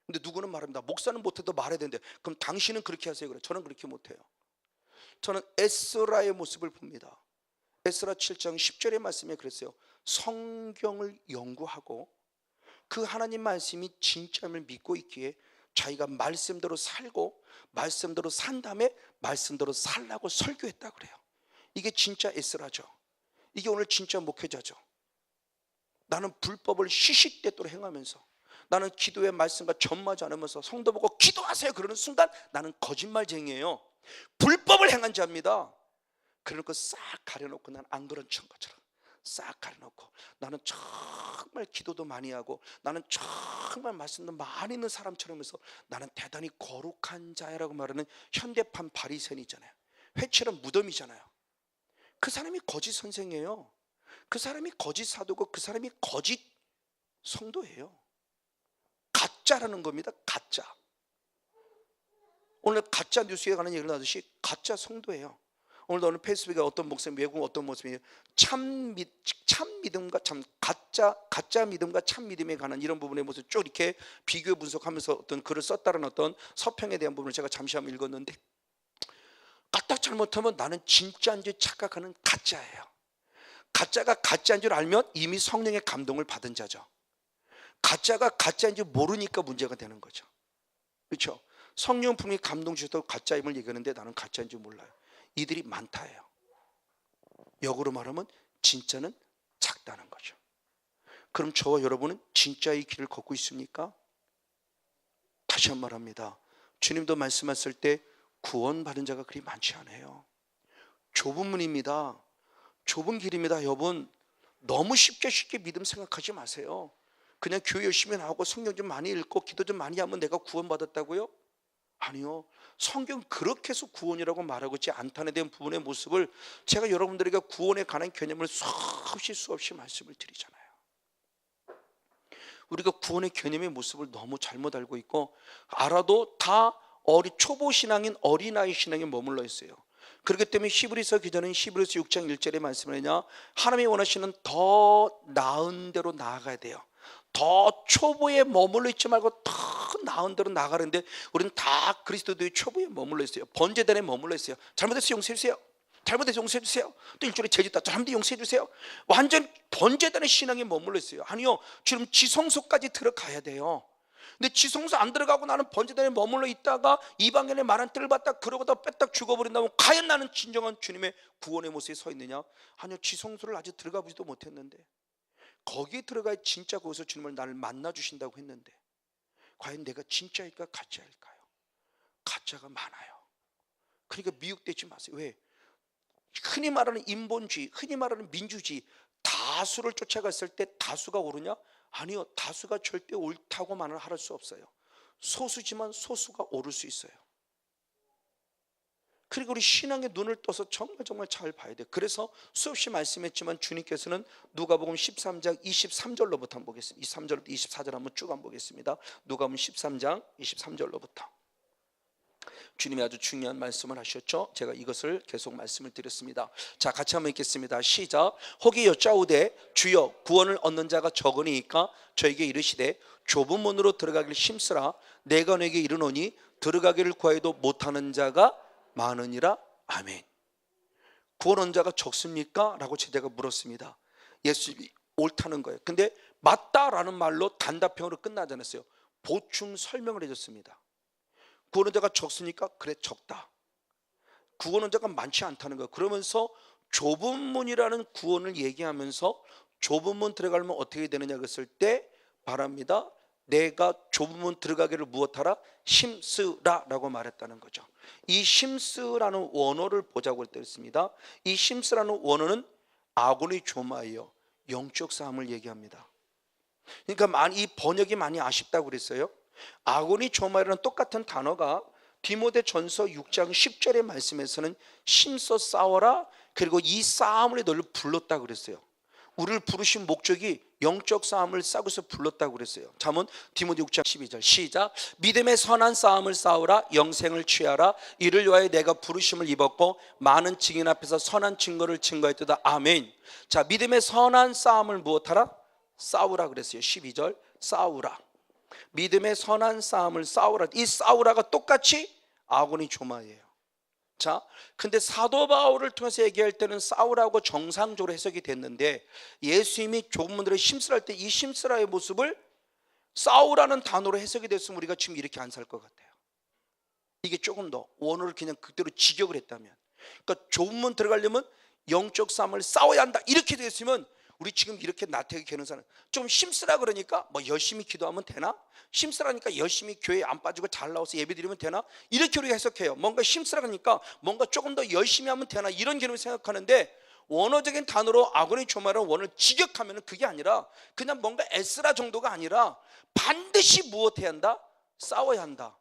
근데 누구는 말합니다. 목사는 못해도 말해야 되는데 그럼 당신은 그렇게 하세요. 그래. 저는 그렇게 못해요. 저는 에스라의 모습을 봅니다. 에스라 7장 10절의 말씀에 그랬어요. 성경을 연구하고 그 하나님 말씀이 진짜임을 믿고 있기에 자기가 말씀대로 살고 말씀대로 산 다음에 말씀대로 살라고 설교했다 그래요. 이게 진짜 에스라죠. 이게 오늘 진짜 목회자죠. 나는 불법을 시시때때로 행하면서 나는 기도의 말씀과 전마지 않으면서 성도 보고 기도하세요 그러는 순간 나는 거짓말쟁이에요. 불법을 행한 자입니다. 그러고 싹 가려놓고 난 안 그런 것처럼 싹 가려놓고 나는 정말 기도도 많이 하고 나는 정말 말씀도 많이 있는 사람처럼 해서 나는 대단히 거룩한 자야라고 말하는 현대판 바리새인이잖아요. 회칠은 무덤이잖아요. 그 사람이 거짓 선생이에요. 그 사람이 거짓 사도고 그 사람이 거짓 성도예요. 가짜라는 겁니다. 가짜. 오늘 가짜 뉴스에 관한 얘기를 하듯이 가짜 성도예요. 오늘도 어느 페이스북에 어떤 목사님, 외국 어떤 모습이에요. 참 믿음과 가짜 믿음과 참 믿음에 관한 이런 부분의 모습 쭉 이렇게 비교 분석하면서 어떤 글을 썼다는 어떤 서평에 대한 부분을 제가 잠시 한번 읽었는데, 까딱 잘못하면 나는 진짜인지 착각하는 가짜예요. 가짜가 가짜인 줄 알면 이미 성령의 감동을 받은 자죠. 가짜가 가짜인지 모르니까 문제가 되는 거죠. 그렇죠? 성령 분이 감동 주셔도 가짜임을 얘기하는데 나는 가짜인지 몰라요. 이들이 많다예요. 역으로 말하면 진짜는 작다는 거죠. 그럼 저와 여러분은 진짜의 길을 걷고 있습니까? 다시 한 번 말합니다. 주님도 말씀하실 때 구원받은 자가 그리 많지 않아요. 좁은 문입니다. 좁은 길입니다. 여러분 너무 쉽게 믿음 생각하지 마세요. 그냥 교회 열심히 나오고 성경 좀 많이 읽고 기도 좀 많이 하면 내가 구원받았다고요? 아니요. 성경 그렇게 해서 구원이라고 말하고 있지 않다는 대한 부분의 모습을 제가 여러분들에게 구원에 관한 개념을 수없이 말씀을 드리잖아요. 우리가 구원의 개념의 모습을 너무 잘못 알고 있고 알아도 다 초보 신앙인 어린아이 신앙에 머물러 있어요. 그렇기 때문에 히브리서 기자는 히브리서 6장 1절에 말씀을 하냐, 하나님이 원하시는 더 나은 대로 나아가야 돼요. 더 초보에 머물러 있지 말고 더 나은 대로 나가는데 우리는 다 그리스도의 초보에 머물러 있어요. 번제단에 머물러 있어요. 잘못해서 용서해 주세요. 잘못해서 용서해 주세요. 또 일주일에 죄짓다 잘못해서 용서해 주세요. 완전 번제단의 신앙에 머물러 있어요. 아니요, 지금 지성소까지 들어가야 돼요. 근데 지성소 안 들어가고 나는 번제단에 머물러 있다가 이방인의 말한 뜻을 받다 그러고다 뺐딱 죽어버린다면 과연 나는 진정한 주님의 구원의 모습에 서 있느냐? 아니요, 지성소를 아직 들어가 보지도 못했는데 거기에 들어가야 진짜 거기서 주님을 나를 만나 주신다고 했는데 과연 내가 진짜일까 가짜일까요? 가짜가 많아요. 그러니까 미혹되지 마세요. 왜? 흔히 말하는 인본주의, 흔히 말하는 민주주의, 다수를 쫓아갔을 때 다수가 오르냐? 아니요, 다수가 절대 옳다고만은 할 수 없어요. 소수지만 소수가 오를 수 있어요. 그리고 우리 신앙의 눈을 떠서 정말 잘 봐야 돼요. 그래서 수없이 말씀했지만 주님께서는 누가복음 13장 23절로부터 한번 보겠습니다. 23절부터 24절 한번 쭉 한번 보겠습니다. 누가복음 13장 23절로부터 주님이 아주 중요한 말씀을 하셨죠. 제가 이것을 계속 말씀을 드렸습니다. 자, 같이 한번 읽겠습니다. 시작. 혹이 여짜오되 주여 구원을 얻는 자가 적으니까 저에게 이르시되 좁은 문으로 들어가기를 힘쓰라. 내가 너에게 이르노니 들어가기를 구하여도 못하는 자가 많으니라. 아멘. 구원 얻는 자가 적습니까? 라고 제자가 물었습니다. 예수님이 옳다는 거예요. 근데 맞다라는 말로 단답형으로 끝나지 않았어요. 보충 설명을 해줬습니다. 구원 얻는 자가 적습니까? 그래, 적다. 구원 얻는 자가 많지 않다는 거예요. 그러면서 좁은 문이라는 구원을 얘기하면서 좁은 문 들어가려면 어떻게 되느냐 그랬을 때 바랍니다. 내가 좁은 문 들어가기를 무엇하라? 힘쓰라 라고 말했다는 거죠. 이 힘쓰라는 원어를 보자고 했습니다. 이 힘쓰라는 원어는 아고니 조마예요. 영적 싸움을 얘기합니다. 그러니까 이 번역이 많이 아쉽다고 그랬어요. 아고니 조마라는 똑같은 단어가 디모데전서 6장 10절의 말씀에서는 힘써 싸워라, 그리고 이 싸움을 너를 불렀다 그랬어요. 우리를 부르신 목적이 영적 싸움을 싸고서 불렀다고 그랬어요. 잠언 디모데 6장 12절 시작. 믿음의 선한 싸움을 싸우라. 영생을 취하라. 이를 위하여 내가 부르심을 입었고 많은 증인 앞에서 선한 증거를 증거했도다. 아멘. 자, 믿음의 선한 싸움을 무엇하라? 싸우라 그랬어요. 12절 싸우라. 믿음의 선한 싸움을 싸우라. 이 싸우라가 똑같이 아고니 조마예요. 자, 근데 사도 바울을 통해서 얘기할 때는 싸우라고 정상적으로 해석이 됐는데 예수님이 조문들을 심쓰할 때 이 심쓰라의 모습을 싸우라는 단어로 해석이 됐으면 우리가 지금 이렇게 안 살 것 같아요. 이게 조금 더 원어를 그냥 그대로 직역을 했다면, 그러니까 조문 들어가려면 영적 싸움을 싸워야 한다 이렇게 됐으면 우리 지금 이렇게 나태하게 되는 사람, 좀 힘쓰라 그러니까 뭐 열심히 기도하면 되나? 힘쓰라니까 열심히 교회 안 빠지고 잘 나와서 예배 드리면 되나? 이렇게 우리가 해석해요. 뭔가 힘쓰라 그러니까 뭔가 조금 더 열심히 하면 되나? 이런 개념을 생각하는데 원어적인 단어로 아고니 조마라는 원어를 직역하면 그게 아니라 그냥 뭔가 애쓰라 정도가 아니라 반드시 무엇해야 한다? 싸워야 한다.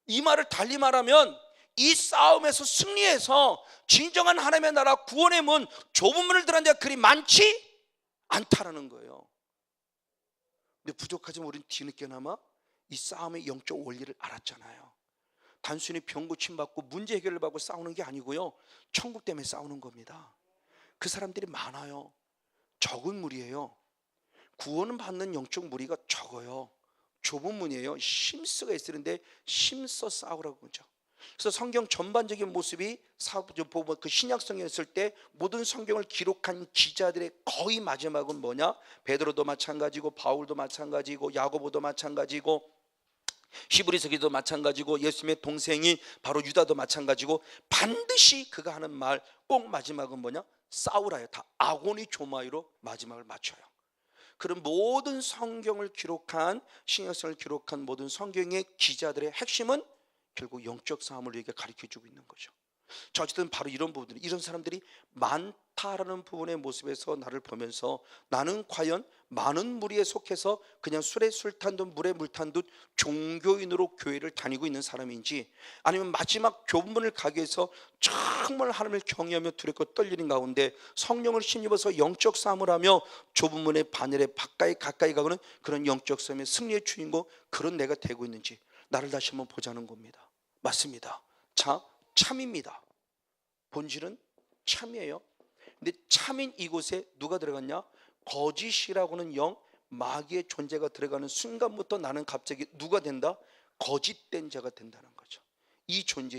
이 말을 달리 말하면 이 싸움에서 승리해서 진정한 하나님의 나라 구원의 문, 좁은 문을 들어간 데가 그리 많지 않다라는 거예요. 근데 부족하지만 우리는 뒤늦게나마 이 싸움의 영적 원리를 알았잖아요. 단순히 병 고침받고 문제 해결을 받고 싸우는 게 아니고요, 천국 때문에 싸우는 겁니다. 그 사람들이 많아요. 적은 무리예요. 구원은 받는 영적 무리가 적어요. 좁은 문이에요. 심쓰가 있으는데 심써 싸우라고 그러죠. 그래서 성경 전반적인 모습이 보면 그 신약성경에 있을 때 모든 성경을 기록한 기자들의 거의 마지막은 뭐냐? 베드로도 마찬가지고 바울도 마찬가지고 야고보도 마찬가지고 히브리서기도 마찬가지고 예수님의 동생이 바로 유다도 마찬가지고 반드시 그가 하는 말 꼭 마지막은 뭐냐? 싸우라요. 다 아고니 조마이로 마지막을 맞춰요. 그런 모든 성경을 기록한 신약성을 기록한 모든 성경의 기자들의 핵심은 결국 영적 싸움을 우리에게 가르쳐주고 있는 거죠. 자, 어쨌든 바로 이런 부분들이, 이런 사람들이 많다라는 부분의 모습에서 나를 보면서 나는 과연 많은 무리에 속해서 그냥 술에 술 탄 듯 물에 물 탄 듯 종교인으로 교회를 다니고 있는 사람인지, 아니면 마지막 교문을 가기 위해서 정말 하나님을 경외하며 두렵고 떨리는 가운데 성령을 힘입어서 영적 싸움을 하며 좁은 문의 바늘에 가까이 가고는 그런 영적 싸움의 승리의 주인공, 그런 내가 되고 있는지 나를 다시 한번 보자는 겁니다. 맞습니다. 자, 참입니다. 본질은 참이에요. 근데 참인 이곳에 누가 들어갔냐? 거짓이라고는 영, 마귀의 존재가 들어가는 순간부터 나는 갑자기 누가 된다? 거짓된 자가 된다는 거죠. 이 존재.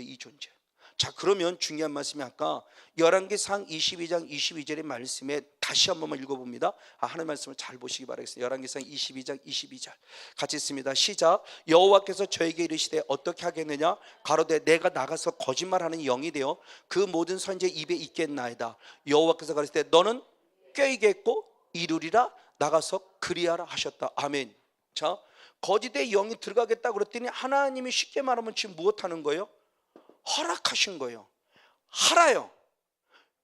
자, 그러면 중요한 말씀이 아까 열왕기상 22장 22절의 말씀에 다시 한 번만 읽어봅니다. 하나님의 말씀을 잘 보시기 바라겠습니다. 열왕기상 22장 22절 같이 읽습니다. 시작. 여호와께서 저에게 이르시되 어떻게 하겠느냐? 가로되 내가 나가서 거짓말하는 영이 되어 그 모든 선지의 입에 있겠나이다. 여호와께서 가르시되 너는 꾀이겠고 이루리라. 나가서 그리하라 하셨다. 아멘. 자, 거짓의 영이 들어가겠다 그랬더니 하나님이 쉽게 말하면 지금 무엇하는 거예요? 허락하신 거예요. 하라요.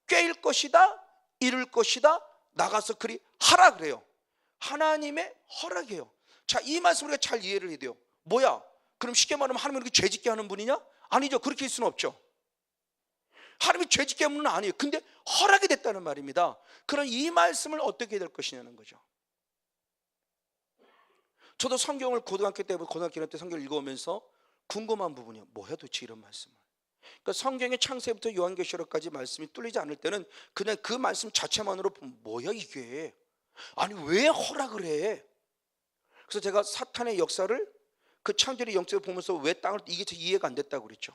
꿰일 것이다, 이룰 것이다, 나가서 그리 하라 그래요. 하나님의 허락이에요. 자, 이 말씀 우리가 잘 이해를 해야 돼요. 뭐야? 그럼 쉽게 말하면 하나님이 이렇게 죄짓게 하는 분이냐? 아니죠. 그렇게 할 수는 없죠. 하나님이 죄짓게 하는 분은 아니에요. 근데 허락이 됐다는 말입니다. 그럼 이 말씀을 어떻게 될 것이냐는 거죠. 저도 성경을 고등학교 때 성경을 읽어오면서 궁금한 부분이요. 뭐야 도대체 이런 말씀을. 그러니까 성경의 창세부터 요한계시록까지 말씀이 뚫리지 않을 때는 그냥 그 말씀 자체만으로 보면 뭐야 이게, 아니 왜 허락을 해? 그래서 제가 사탄의 역사를 그 창조의 영적으로 보면서 왜 땅을, 이게 이해가 안 됐다고 그랬죠.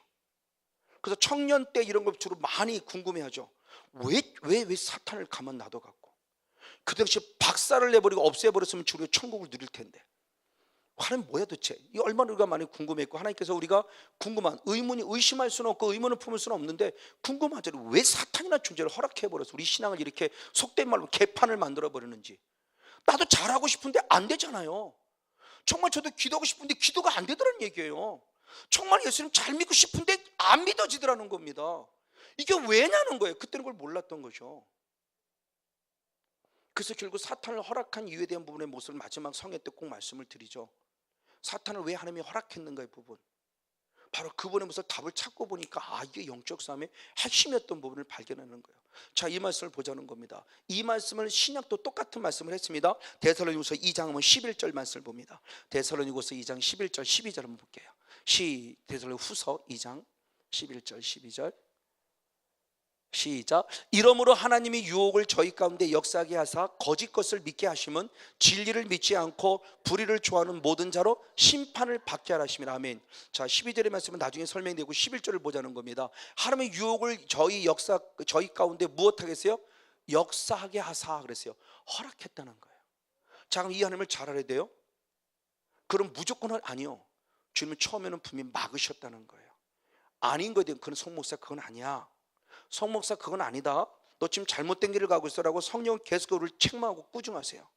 그래서 청년 때 이런 걸 주로 많이 궁금해하죠. 왜 사탄을 가만 놔둬갖고 그 당시 박살을 내버리고 없애버렸으면 우리가 천국을 누릴 텐데 하나님 뭐야 도대체, 이 얼마나 우리가 많이 궁금했고, 하나님께서 우리가 궁금한 의문이 의심할 수는 없고 의문을 품을 수는 없는데 궁금하잖아요. 왜 사탄이나 존재를 허락해버려서 우리 신앙을 이렇게 속된 말로 개판을 만들어버리는지. 나도 잘하고 싶은데 안 되잖아요. 정말 저도 기도하고 싶은데 기도가 안 되더라는 얘기예요. 정말 예수님 잘 믿고 싶은데 안 믿어지더라는 겁니다. 이게 왜냐는 거예요. 그때는 그걸 몰랐던 거죠. 그래서 결국 사탄을 허락한 이유에 대한 부분의 모습을 마지막 성회 때 꼭 말씀을 드리죠. 사탄을 왜 하나님이 허락했는가의 부분. 바로 그분의 모습 답을 찾고 보니까 이게 영적 싸움의 핵심이었던 부분을 발견하는 거예요. 자, 이 말씀을 보자는 겁니다. 이 말씀을 신약도 똑같은 말씀을 했습니다. 데살로니가서 2장 11절 말씀을 봅니다. 데살로니가서 2장 11절 12절 한번 볼게요. 데살로니가후서 2장 11절 12절 시작. 이러므로 하나님이 유혹을 저희 가운데 역사하게 하사 거짓 것을 믿게 하심은 진리를 믿지 않고 불의를 좋아하는 모든 자로 심판을 받게 하라. 아멘. 자, 12절의 말씀은 나중에 설명되고 11절을 보자는 겁니다. 하나님의 유혹을 저희 가운데 무엇하겠어요? 역사하게 하사 그랬어요. 허락했다는 거예요. 자, 그럼 이 하나님을 잘 알아야 돼요. 그럼 무조건은 아니요. 주님은 처음에는 분명히 막으셨다는 거예요. 아닌 거에 대한 그런 성목사 그건 아니야. 성목사 그건 아니다. 너 지금 잘못된 길을 가고 있어라고 성령은 계속 우리를 책망하고 꾸중하세요.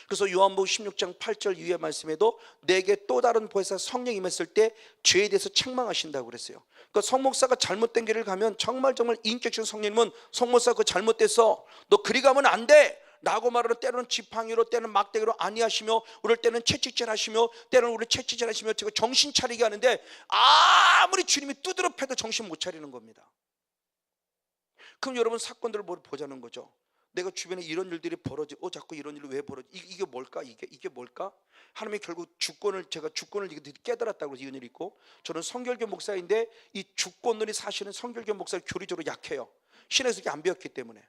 그래서 요한복음 16장 8절 이후의 말씀에도 내게 또 다른 보혜사 성령이 임했을 때 죄에 대해서 책망하신다고 그랬어요. 그러니까 성목사가 잘못된 길을 가면 정말 인격적인 성령님은 성목사 그거 잘못됐어, 너 그리 가면 안 돼 라고 말하는, 때로는 지팡이로 때는 막대기로 아니하시며 우릴 때는 채찍질하시며 때로는 우리를 채찍질하시며 제가 정신 차리게 하는데 아무리 주님이 두드러 패도 정신 못 차리는 겁니다. 그럼 여러분 사건들을 보자는 거죠. 내가 주변에 이런 일들이 벌어지고 자꾸 이런 일이 왜 벌어지? 이게 뭘까? 이게 뭘까? 하나님이 결국 제가 주권을 깨달았다고 이런 일이 있고, 저는 성결교 목사인데 이 주권론이 사실은 성결교 목사를 교리적으로 약해요. 신에서 이게 안 배웠기 때문에.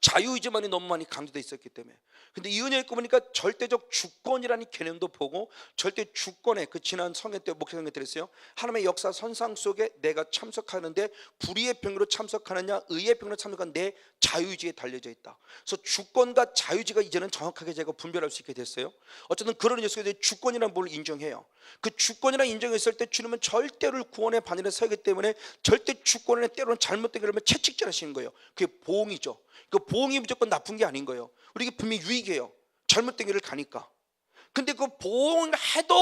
자유의지만이 너무 많이 강조되어 있었기 때문에. 근데 이 은혜를 읽고 보니까 절대적 주권이라는 개념도 보고, 절대 주권에 그 지난 성회 때 목사 성회 때 그랬어요. 하나님의 역사 선상 속에 내가 참석하는데 불의의 병으로 참석하느냐 의의 병으로 참석하는 내 자유의지에 달려져 있다. 그래서 주권과 자유의지가 이제는 정확하게 제가 분별할 수 있게 됐어요. 어쨌든 그런 녀석에 주권이라는 뭘 인정해요. 그 주권이라는 인정했을 때 주님은 절대를 구원의 반열에 서기 때문에 절대 주권에 때로는 잘못된 게 그러면 채찍질 하시는 거예요. 그게 보응이죠. 그 보응이 무조건 나쁜 게 아닌 거예요. 우리에게 분명히 유익이에요. 잘못된 길을 가니까. 근데 그 보응해도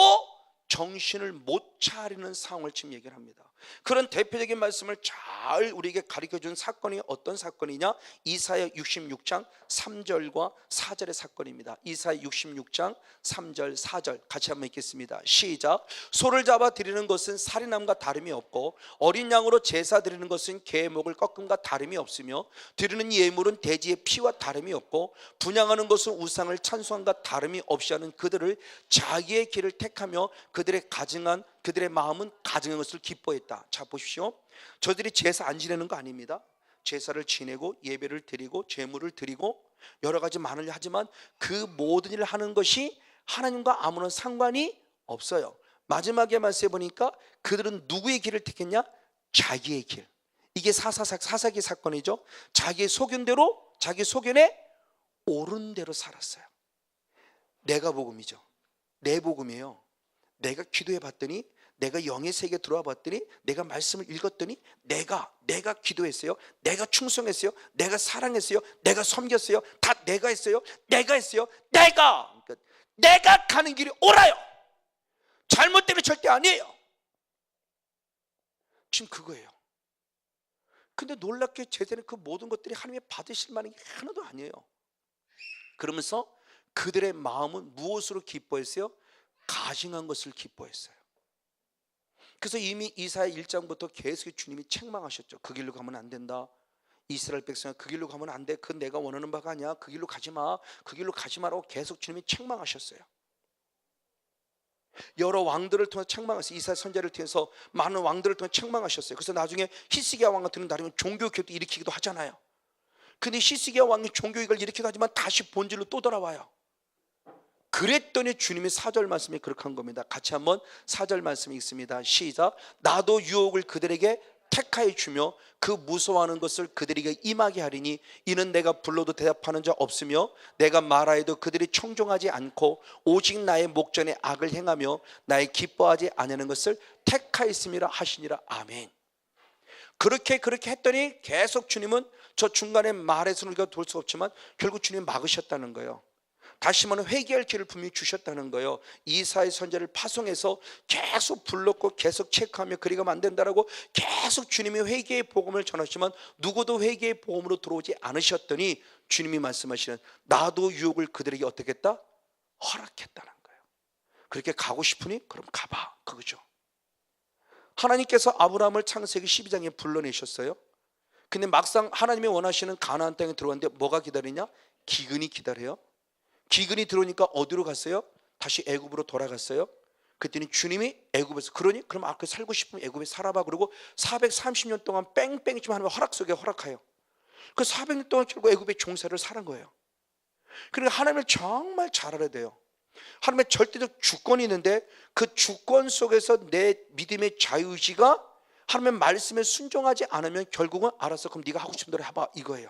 정신을 못 차리는 상황을 지금 얘기를 합니다. 그런 대표적인 말씀을 잘 우리에게 가르쳐준 사건이 어떤 사건이냐? 이사야 66장 3절과 4절의 사건입니다. 이사야 66장 3절 4절 같이 한번 읽겠습니다. 시작. 소를 잡아 드리는 것은 살인함과 다름이 없고 어린 양으로 제사 드리는 것은 개의 목을 꺾음과 다름이 없으며 드리는 예물은 돼지의 피와 다름이 없고 분향하는 것은 우상을 찬송함과 다름이 없이 하는 그들을 자기의 길을 택하며 그들의 마음은 가증한 것을 기뻐했다. 자, 보십시오. 저들이 제사 안 지내는 거 아닙니다. 제사를 지내고 예배를 드리고 제물을 드리고 여러 가지 많은 일 하지만 그 모든 일을 하는 것이 하나님과 아무런 상관이 없어요. 마지막에 말씀해 보니까 그들은 누구의 길을 택했냐? 자기의 길. 이게 사사기 사건이죠. 자기의 소견대로, 자기 소견에 옳은 대로 살았어요. 내가 복음이죠. 내 복음이에요. 내가 기도해 봤더니, 내가 영의 세계에 들어와 봤더니, 내가 말씀을 읽었더니 내가 기도했어요. 내가 충성했어요. 내가 사랑했어요. 내가 섬겼어요. 다 내가 했어요. 그러니까 내가 가는 길이 옳아요. 잘못되면 절대 아니에요. 지금 그거예요. 근데 놀랍게 제자는 그 모든 것들이 하나님의 받으실 만한 게 하나도 아니에요. 그러면서 그들의 마음은 무엇으로 기뻐했어요? 가증한 것을 기뻐했어요. 그래서 이미 이사야 1장부터 계속 주님이 책망하셨죠. 그 길로 가면 안 된다. 이스라엘 백성아, 그 길로 가면 안 돼. 그건 내가 원하는 바가 아니야. 그 길로 가지 마. 그 길로 가지 마라고 계속 주님이 책망하셨어요. 여러 왕들을 통해 책망하셨어요. 이사야 선지자를 통해서 많은 왕들을 통해 책망하셨어요. 그래서 나중에 히스기야 왕 같은 나중에 종교개혁도 일으키기도 하잖아요. 근데 히스기야 왕이 종교개혁을 일으키기도 하지만 다시 본질로 또 돌아와요. 그랬더니 주님이 4절 말씀에 그렇게 한 겁니다. 같이 한번 4절 말씀이 있습니다. 시작. 나도 유혹을 그들에게 택하여 주며 그 무서워하는 것을 그들에게 임하게 하리니 이는 내가 불러도 대답하는 자 없으며 내가 말하여도 그들이 청종하지 않고 오직 나의 목전에 악을 행하며 나의 기뻐하지 아니하는 것을 택하였음이라 하시니라. 아멘. 그렇게 했더니 계속 주님은 저 중간에 말해서는 우리가 돌 수 없지만 결국 주님이 막으셨다는 거예요. 다시 말하면 회개할 길을 분명히 주셨다는 거예요. 이사야 선지자를 파송해서 계속 불렀고 계속 체크하며 그리 가면 안 된다라고 계속 주님이 회개의 복음을 전하시지만 누구도 회개의 복음으로 들어오지 않으셨더니 주님이 말씀하시는 나도 유혹을 그들에게 어떻게 했다? 허락했다는 거예요. 그렇게 가고 싶으니 그럼 가봐, 그거죠. 하나님께서 아브라함을 창세기 12장에 불러내셨어요. 근데 막상 하나님이 원하시는 가나안 땅에 들어왔는데 뭐가 기다리냐? 기근이 기다려요. 기근이 들어오니까 어디로 갔어요? 다시 애굽으로 돌아갔어요. 그랬더니 주님이 애굽에서 그러니 그럼 아까 살고 싶으면 애굽에 살아봐. 그러고 430년 동안 뺑뺑이 좀 하나님의 허락 속에 허락하여 그 400년 동안 결국 애굽의 종살이를 살은 거예요. 그러니까 하나님을 정말 잘 알아야 돼요. 하나님의 절대적 주권이 있는데 그 주권 속에서 내 믿음의 자유의지가 하나님의 말씀에 순종하지 않으면 결국은 알았어 그럼 네가 하고 싶은 대로 해봐 이거예요.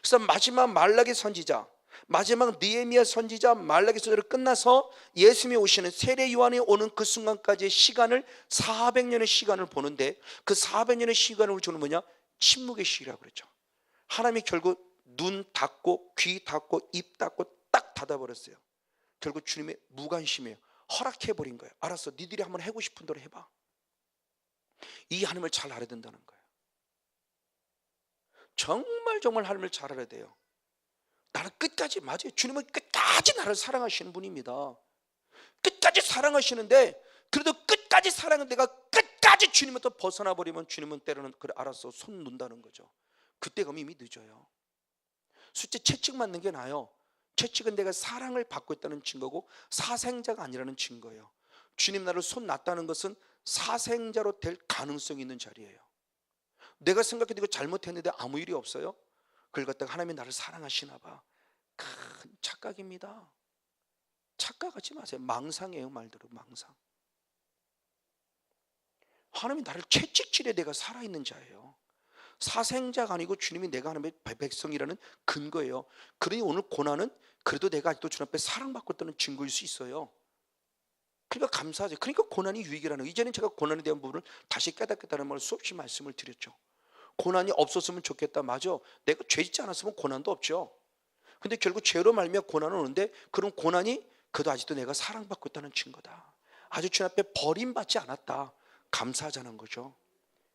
그래서 마지막 말라기 선지자, 마지막 느헤미야 선지자, 말라기 선지자를 끝나서 예수님이 오시는 세례 요한이 오는 그 순간까지의 시간을 400년의 시간을 보는데 그 400년의 시간을 주는 뭐냐? 침묵의 시기라고 그랬죠. 하나님이 결국 눈 닫고 귀 닫고 입 닫고 딱 닫아버렸어요. 결국 주님의 무관심이에요. 허락해버린 거예요. 알았어 니들이 한번 하고 싶은 대로 해봐. 이 하나님을 잘 알아야 된다는 거예요. 정말 하나님을 잘 알아야 돼요. 나는 끝까지 맞아요. 주님은 끝까지 나를 사랑하시는 분입니다. 끝까지 사랑하시는데 그래도 끝까지 사랑하는 내가 끝까지 주님부터 벗어나 버리면 주님은 때로는 그래 알았어 손 놓는다는 거죠. 그때 가면 이미 늦어요. 숫자 채찍 맞는 게 나아요. 채찍은 내가 사랑을 받고 있다는 증거고 사생자가 아니라는 증거예요. 주님 나를 손 놨다는 것은 사생자로 될 가능성이 있는 자리예요. 내가 생각해도 이거 잘못했는데 아무 일이 없어요. 그걸 갖다가 하나님이 나를 사랑하시나 봐. 큰 착각입니다. 착각하지 마세요. 망상이에요. 말대로 망상. 하나님이 나를 채찍질해 내가 살아있는 자예요. 사생자가 아니고 주님이 내가 하나님의 백성이라는 근거예요. 그러니 오늘 고난은 그래도 내가 아직도 주님 앞에 사랑받고 있다는 증거일 수 있어요. 그러니까 감사하죠. 그러니까 고난이 유익이라는 거예요. 이제는 제가 고난에 대한 부분을 다시 깨닫겠다는 말을 수없이 말씀을 드렸죠. 고난이 없었으면 좋겠다. 맞아. 내가 죄 짓지 않았으면 고난도 없죠. 근데 결국 죄로 말미암아 고난은 오는데 그런 고난이 그래도 아직도 내가 사랑받고 있다는 증거다. 아주 주님 앞에 버림받지 않았다. 감사하자는 거죠.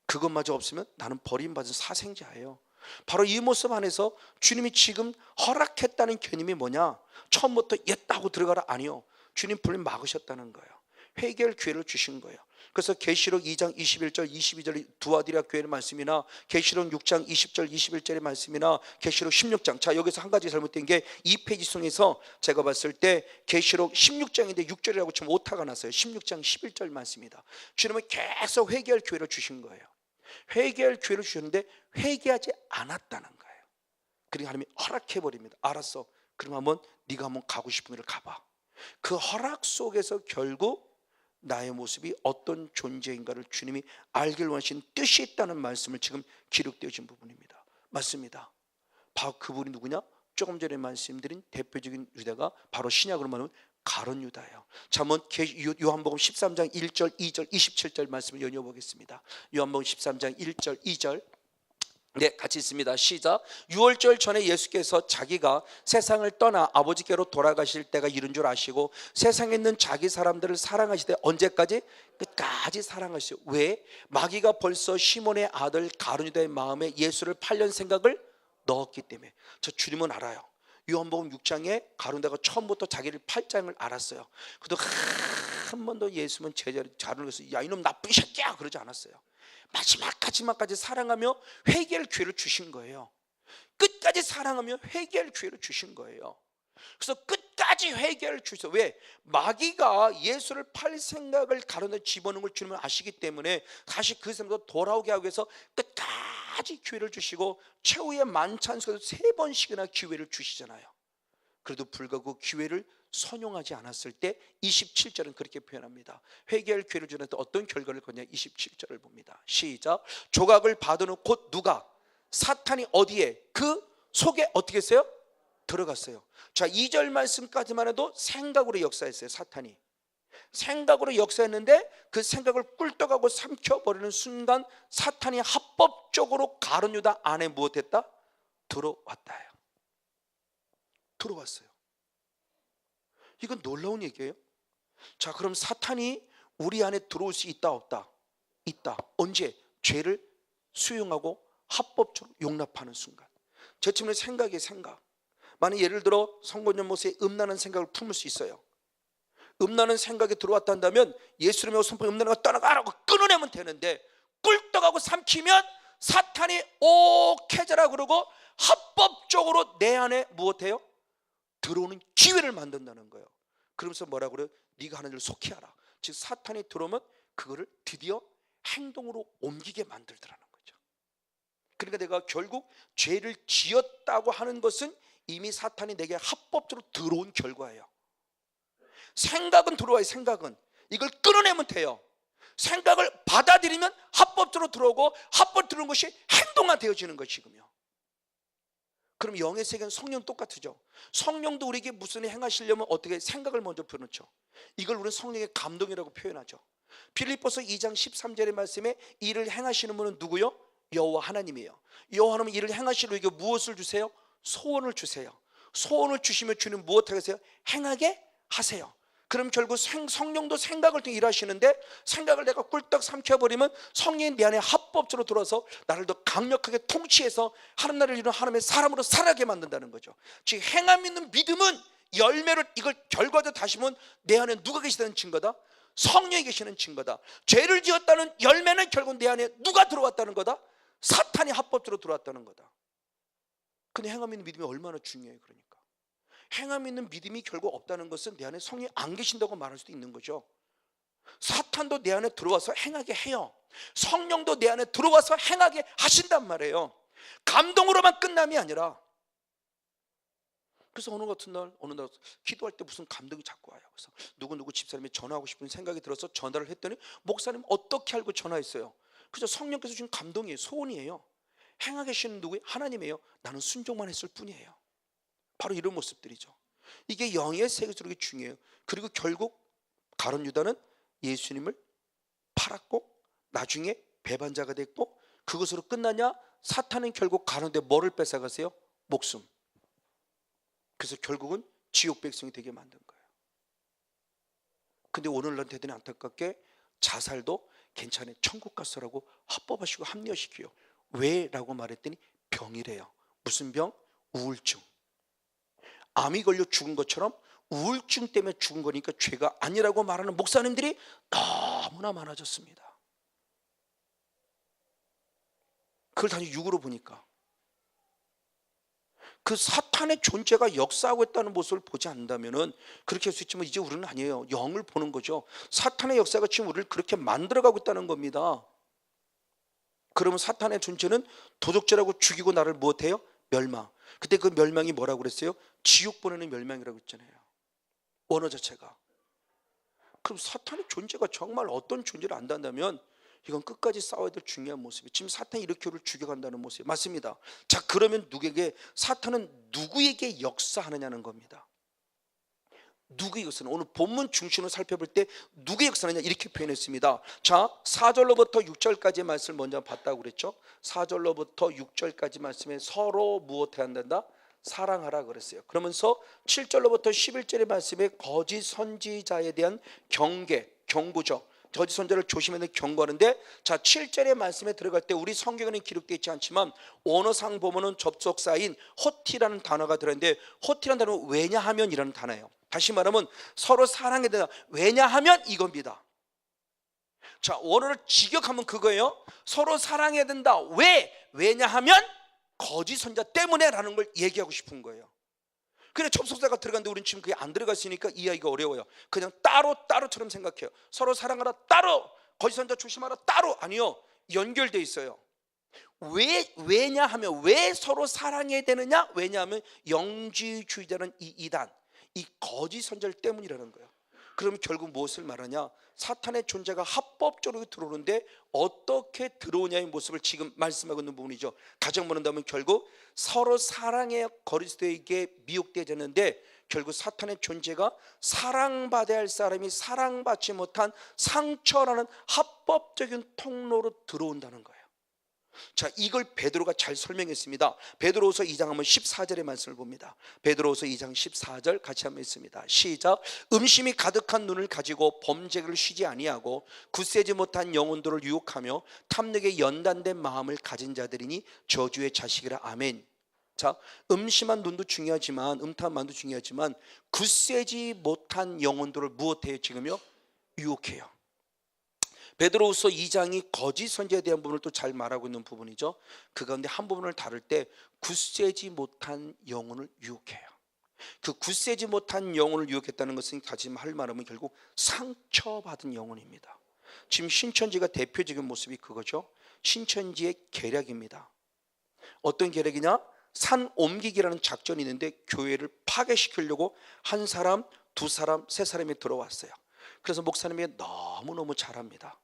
그것마저 없으면 나는 버림받은 사생자예요. 바로 이 모습 안에서 주님이 지금 허락했다는 개념이 뭐냐? 처음부터 옛다고 들어가라 아니요. 주님 분명 막으셨다는 거예요. 회개할 기회를 주신 거예요. 그래서 계시록 2장 21절 22절 두아디라 교회의 말씀이나 계시록 6장 20절 21절의 말씀이나 계시록 16장 자 여기서 한 가지 잘못된 게 2페이지 속에서 제가 봤을 때 계시록 16장인데 6절이라고 지금 오타가 났어요. 16장 11절 말씀입니다. 주님은 계속 회개할 기회를 주신 거예요. 회개할 기회를 주셨는데 회개하지 않았다는 거예요. 그러니까 하나님이 허락해버립니다. 알았어 그럼 한번 네가 한번 가고 싶은 데를 가봐. 그 허락 속에서 결국 나의 모습이 어떤 존재인가를 주님이 알길 원하시는 뜻이 있다는 말씀을 지금 기록되어진 부분입니다. 맞습니다. 바로 그분이 누구냐? 조금 전에 말씀드린 대표적인 유다가 바로 신약으로 말하면 가룟 유다예요. 자, 한번 요한복음 13장 1절 2절 27절 말씀을 연이어보겠습니다. 요한복음 13장 1절 2절 네, 같이 있습니다. 시작. 6월절 전에 예수께서 자기가 세상을 떠나 아버지께로 돌아가실 때가 이른 줄 아시고 세상에 있는 자기 사람들을 사랑하실 때 언제까지? 끝까지 사랑하시오. 왜? 마귀가 벌써 시몬의 아들 가룟 유다의 마음에 예수를 팔려는 생각을 넣었기 때문에. 저 주님은 알아요. 요한복음 6장에 가룟 유다가 처음부터 자기를 팔자는 걸 알았어요. 그래도 한 번도 예수는 제자를 자르면서 야 이놈 나쁜 새끼야 그러지 않았어요. 마지막까지 사랑하며 회개할 기회를 주신 거예요. 끝까지 사랑하며 회개할 기회를 주신 거예요. 그래서 끝까지 회개를 주셔서 왜? 마귀가 예수를 팔 생각을 가로에 집어넣은 걸 주님은 아시기 때문에 다시 그 사람도 돌아오게 하기 위해서 끝까지 기회를 주시고 최후의 만찬 속에서 3번씩이나 기회를 주시잖아요. 그래도 불구하고 기회를 선용하지 않았을 때 27절은 그렇게 표현합니다. 회개할 기회를 주는데 어떤 결과를 거냐 27절을 봅니다. 시작. 조각을 받은 후 곧 누가? 사탄이 어디에? 그 속에 어떻게 했어요? 들어갔어요. 자 2절 말씀까지만 해도 생각으로 역사했어요. 사탄이 생각으로 역사했는데 그 생각을 꿀떡하고 삼켜버리는 순간 사탄이 합법적으로 가룟 유다 안에 무엇했다? 들어왔다요. 들어왔어요. 이건 놀라운 얘기예요. 자 그럼 사탄이 우리 안에 들어올 수 있다 없다? 있다. 언제? 죄를 수용하고 합법적으로 용납하는 순간. 제 친구의 생각이 생각. 만약 예를 들어 성곤연못에 음란한 생각을 품을 수 있어요. 음란한 생각이 들어왔다 한다면 예수님의 선포 음란한 거 떠나가라고 끊어내면 되는데, 꿀떡하고 삼키면 사탄이 오케자라 그러고 합법적으로 내 안에 무엇해요? 들어오는 기회를 만든다는 거예요. 그러면서 뭐라 그래요? 네가 하는 일을 속히 하라. 즉 사탄이 들어오면 그거를 드디어 행동으로 옮기게 만들더라는 거죠. 그러니까 내가 결국 죄를 지었다고 하는 것은 이미 사탄이 내게 합법적으로 들어온 결과예요. 생각은 들어와요. 생각은 이걸 끊어내면 돼요. 생각을 받아들이면 합법적으로 들어오고, 합법 들어온 것이 행동화 되어지는 것이군요. 그럼 영의 세계는 성령 똑같죠. 성령도 우리에게 무슨 일 행하시려면 어떻게 생각을 먼저 부르죠. 이걸 우리는 성령의 감동이라고 표현하죠. 빌립보서 2장 13절의 말씀에 이를 행하시는 분은 누구요? 여호와 하나님이에요. 여호와 하나님은 이를 행하시려 이게 무엇을 주세요? 소원을 주세요. 소원을 주시면 주는 무엇하게 하세요? 행하게 하세요. 그럼 결국 성령도 생각을 통해 일하시는데, 생각을 내가 꿀떡 삼켜버리면 성령이 내 안에 합법적으로 들어와서 나를 더 강력하게 통치해서 하나님 나라를 이루는 하나님의 사람으로 살아가게 만든다는 거죠. 즉 행함 있는 믿음은 열매를, 이걸 결과도 다시 보면 내 안에 누가 계시다는 증거다? 성령이 계시는 증거다. 죄를 지었다는 열매는 결국 내 안에 누가 들어왔다는 거다? 사탄이 합법적으로 들어왔다는 거다. 근데 행함 있는 믿음이 얼마나 중요해요. 그러니까 행함 있는 믿음이 결국 없다는 것은 내 안에 성령이 안 계신다고 말할 수도 있는 거죠. 사탄도 내 안에 들어와서 행하게 해요. 성령도 내 안에 들어와서 행하게 하신단 말이에요. 감동으로만 끝남이 아니라. 그래서 어느 날 기도할 때 무슨 감동이 자꾸 와요. 그래서 누구 집사람이 전화하고 싶은 생각이 들어서 전화를 했더니, 목사님 어떻게 알고 전화했어요? 그래서 성령께서 주신 감동이에요. 소원이에요. 행하게 계시는 누구예요? 하나님이에요. 나는 순종만 했을 뿐이에요. 바로 이런 모습들이죠. 이게 영의 세계에서 그렇게 중요해요. 그리고 결국 가룟 유다는 예수님을 팔았고 나중에 배반자가 됐고, 그것으로 끝나냐? 사탄은 결국 가는데 뭐를 뺏어가세요? 목숨. 그래서 결국은 지옥 백성이 되게 만든 거예요. 근데 오늘날 대단히 안타깝게 자살도 괜찮아요. 천국 갔어라고 합법화시키고 합리화시켜요. 왜? 라고 말했더니 병이래요. 무슨 병? 우울증. 암이 걸려 죽은 것처럼 우울증 때문에 죽은 거니까 죄가 아니라고 말하는 목사님들이 너무나 많아졌습니다. 그걸 단지 육으로 보니까 그 사탄의 존재가 역사하고 있다는 모습을 보지 않는다면 그렇게 할 수 있지만, 이제 우리는 아니에요. 영을 보는 거죠. 사탄의 역사가 지금 우리를 그렇게 만들어가고 있다는 겁니다. 그러면 사탄의 존재는 도적질하고 죽이고 나를 무엇해요? 멸망. 그때 그 멸망이 뭐라고 그랬어요? 지옥 보내는 멸망이라고 했잖아요. 원어 자체가. 그럼 사탄의 존재가 정말 어떤 존재를 안다면 이건 끝까지 싸워야 될 중요한 모습이에요. 지금 사탄이 이렇게 우리를 죽여간다는 모습이에요. 맞습니다. 자, 그러면 사탄은 누구에게 역사하느냐는 겁니다. 누구의 역사는, 오늘 본문 중심으로 살펴볼 때 누구의 역사느냐 이렇게 표현했습니다. 자, 4절로부터 6절까지 말씀을 먼저 봤다고 그랬죠. 4절로부터 6절까지 말씀에 서로 무엇해야 한다? 사랑하라 그랬어요. 그러면서 7절로부터 11절의 말씀에 거짓 선지자에 대한 경고죠. 거짓 선지자를 조심해야 경고하는데, 자, 7절의 말씀에 들어갈 때 우리 성경에는 기록되어 있지 않지만 언어상 보면은 접속사인 호티라는 단어가 들어있는데, 호티라는 단어는 왜냐하면이라는 단어예요. 다시 말하면 서로 사랑해야 된다. 왜냐하면 이겁니다. 자, 원어를 직역하면 그거예요. 서로 사랑해야 된다. 왜냐하면 거짓 선지자 때문에 라는 걸 얘기하고 싶은 거예요. 그래, 접속사가 들어갔는데 우리는 지금 그게 안 들어갔으니까 이해하기가 어려워요. 그냥 따로처럼 생각해요. 서로 사랑하라 따로, 거짓 선지자 조심하라 따로. 아니요, 연결돼 있어요. 왜냐하면 왜 서로 사랑해야 되느냐? 왜냐하면 영지주의자는 이 이단, 이 거짓 선지자 때문이라는 거예요. 그럼 결국 무엇을 말하냐? 사탄의 존재가 합법적으로 들어오는데 어떻게 들어오냐의 모습을 지금 말씀하고 있는 부분이죠. 가정 보는다면 결국 서로 사랑의 그리스도에게 미혹되어졌는데, 결국 사탄의 존재가 사랑받아야 할 사람이 사랑받지 못한 상처라는 합법적인 통로로 들어온다는 거예요. 자, 이걸 베드로가 잘 설명했습니다. 베드로후서 2장 한번 14절의 말씀을 봅니다. 베드로후서 2장 14절 같이 한번 읽습니다. 시작. 음심이 가득한 눈을 가지고 범죄를 쉬지 아니하고 굳세지 못한 영혼들을 유혹하며 탐욕에 연단된 마음을 가진 자들이니 저주의 자식이라. 아멘. 자, 음심한 눈도 중요하지만, 음탕한 마음도 중요하지만 굳세지 못한 영혼들을 무엇해요? 지금요? 유혹해요. 베드로후서 2장이 거짓 선지자에 대한 부분을 또 잘 말하고 있는 부분이죠. 그 가운데 한 부분을 다룰 때 굳세지 못한 영혼을 유혹해요. 그 굳세지 못한 영혼을 유혹했다는 것은 다시 할 말하면 결국 상처받은 영혼입니다. 지금 신천지가 대표적인 모습이 그거죠. 신천지의 계략입니다. 어떤 계략이냐? 산 옮기기라는 작전이 있는데 교회를 파괴시키려고 한 사람, 두 사람, 세 사람이 들어왔어요. 그래서 목사님이 너무너무 잘합니다.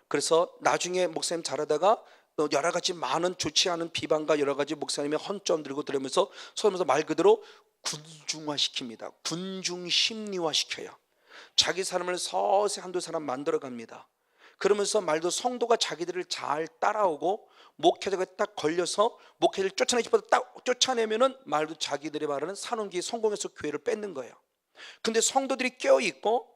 그래서 나중에 목사님 잘하다가 여러 가지 많은 좋지 않은 비방과 여러 가지 목사님의 헌점 들고 들으면서 소위면서 말 그대로 군중화시킵니다. 군중 심리화시켜요. 자기 사람을 서서히 한두 사람 만들어갑니다. 그러면서 말도 성도가 자기들을 잘 따라오고 목회자가 딱 걸려서 목회자를 쫓아내기 보다 딱 쫓아내면은 말도 자기들이 말하는 산업기에 성공해서 교회를 뺏는 거예요. 근데 성도들이 깨어있고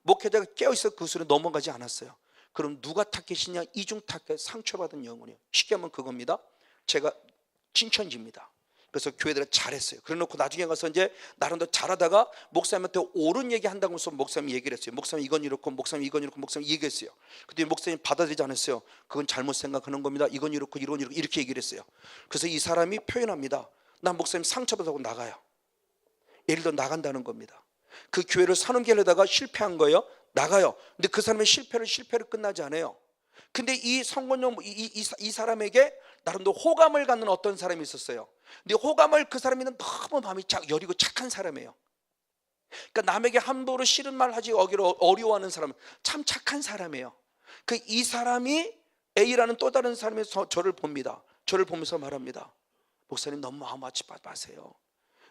목회자가 깨어있어 그 수로 넘어가지 않았어요. 그럼 누가 타겟이냐? 이중 타겟, 상처받은 영혼이에요. 쉽게 하면 그겁니다. 제가 신천지입니다. 그래서 교회들은 잘했어요. 그래 놓고 나중에 가서 이제 나름대로 잘하다가 목사님한테 옳은 얘기 한다고 해서 목사님이 얘기를 했어요. 목사님 이건 이렇고 목사님 이건 이렇고 목사님 얘기했어요. 근데 목사님 받아들이지 않았어요. 그건 잘못 생각하는 겁니다. 이건 이렇고 이건 이렇고 이렇게 얘기를 했어요. 그래서 이 사람이 표현합니다. 난 목사님 상처받아서 나가요. 예를 들어 나간다는 겁니다. 그 교회를 사놓으려다가 실패한 거예요. 나가요. 근데 그 사람의 실패를 끝나지 않아요. 근데 이 성건용 이 사람에게 나름대로 호감을 갖는 어떤 사람이 있었어요. 근데 호감을 그 사람이는 너무 마음이 여리고 착한 사람이에요. 그러니까 남에게 함부로 싫은 말 하지 어려워하는 사람, 참 착한 사람이에요. 그 이 사람이 A라는 또 다른 사람이 저를 봅니다. 저를 보면서 말합니다. 목사님 너무 마음 아치 마세요.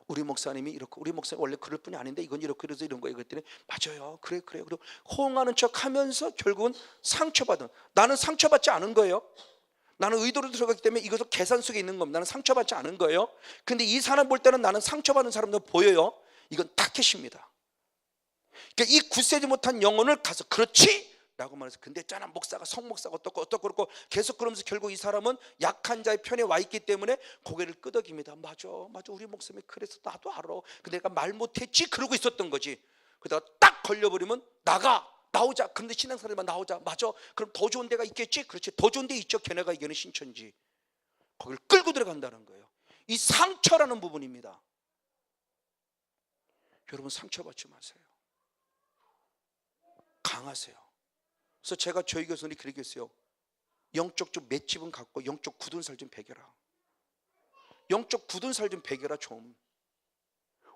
우리 목사님이 이렇고 우리 목사님 원래 그럴 뿐이 아닌데 이건 이렇게 그래서 이런 거예요. 그랬더니 맞아요. 그래. 그리고 호응하는 척하면서 결국은 상처받은, 나는 상처받지 않은 거예요. 나는 의도로 들어갔기 때문에 이것도 계산 속에 있는 겁니다. 나는 상처받지 않은 거예요. 근데 이 사람 볼 때는 나는 상처받은 사람도 보여요. 이건 타켓입니다. 그러니까 이 굳세지 못한 영혼을 가서 그렇지? 라고 말해서 근데 있잖아 목사가 성목사가 어떻고 그렇고 계속 그러면서 결국 이 사람은 약한 자의 편에 와 있기 때문에 고개를 끄덕입니다. 맞아 우리 목사님이 그래서 나도 알아. 근데 내가 말 못했지 그러고 있었던 거지. 그러다가 딱 걸려버리면 나오자. 그런데 신앙생활만 나오자. 맞아. 그럼 더 좋은 데가 있겠지. 그렇지. 더 좋은 데 있죠. 걔네가 이겨는 신천지. 거기를 끌고 들어간다는 거예요. 이 상처라는 부분입니다. 여러분 상처받지 마세요. 강하세요. 그래서 제가 저희 교수님이 그렇게 했어요. 영적 좀 맷집은 갖고 영적 굳은 살 좀 베겨라. 영적 굳은 살 좀 베겨라 좀.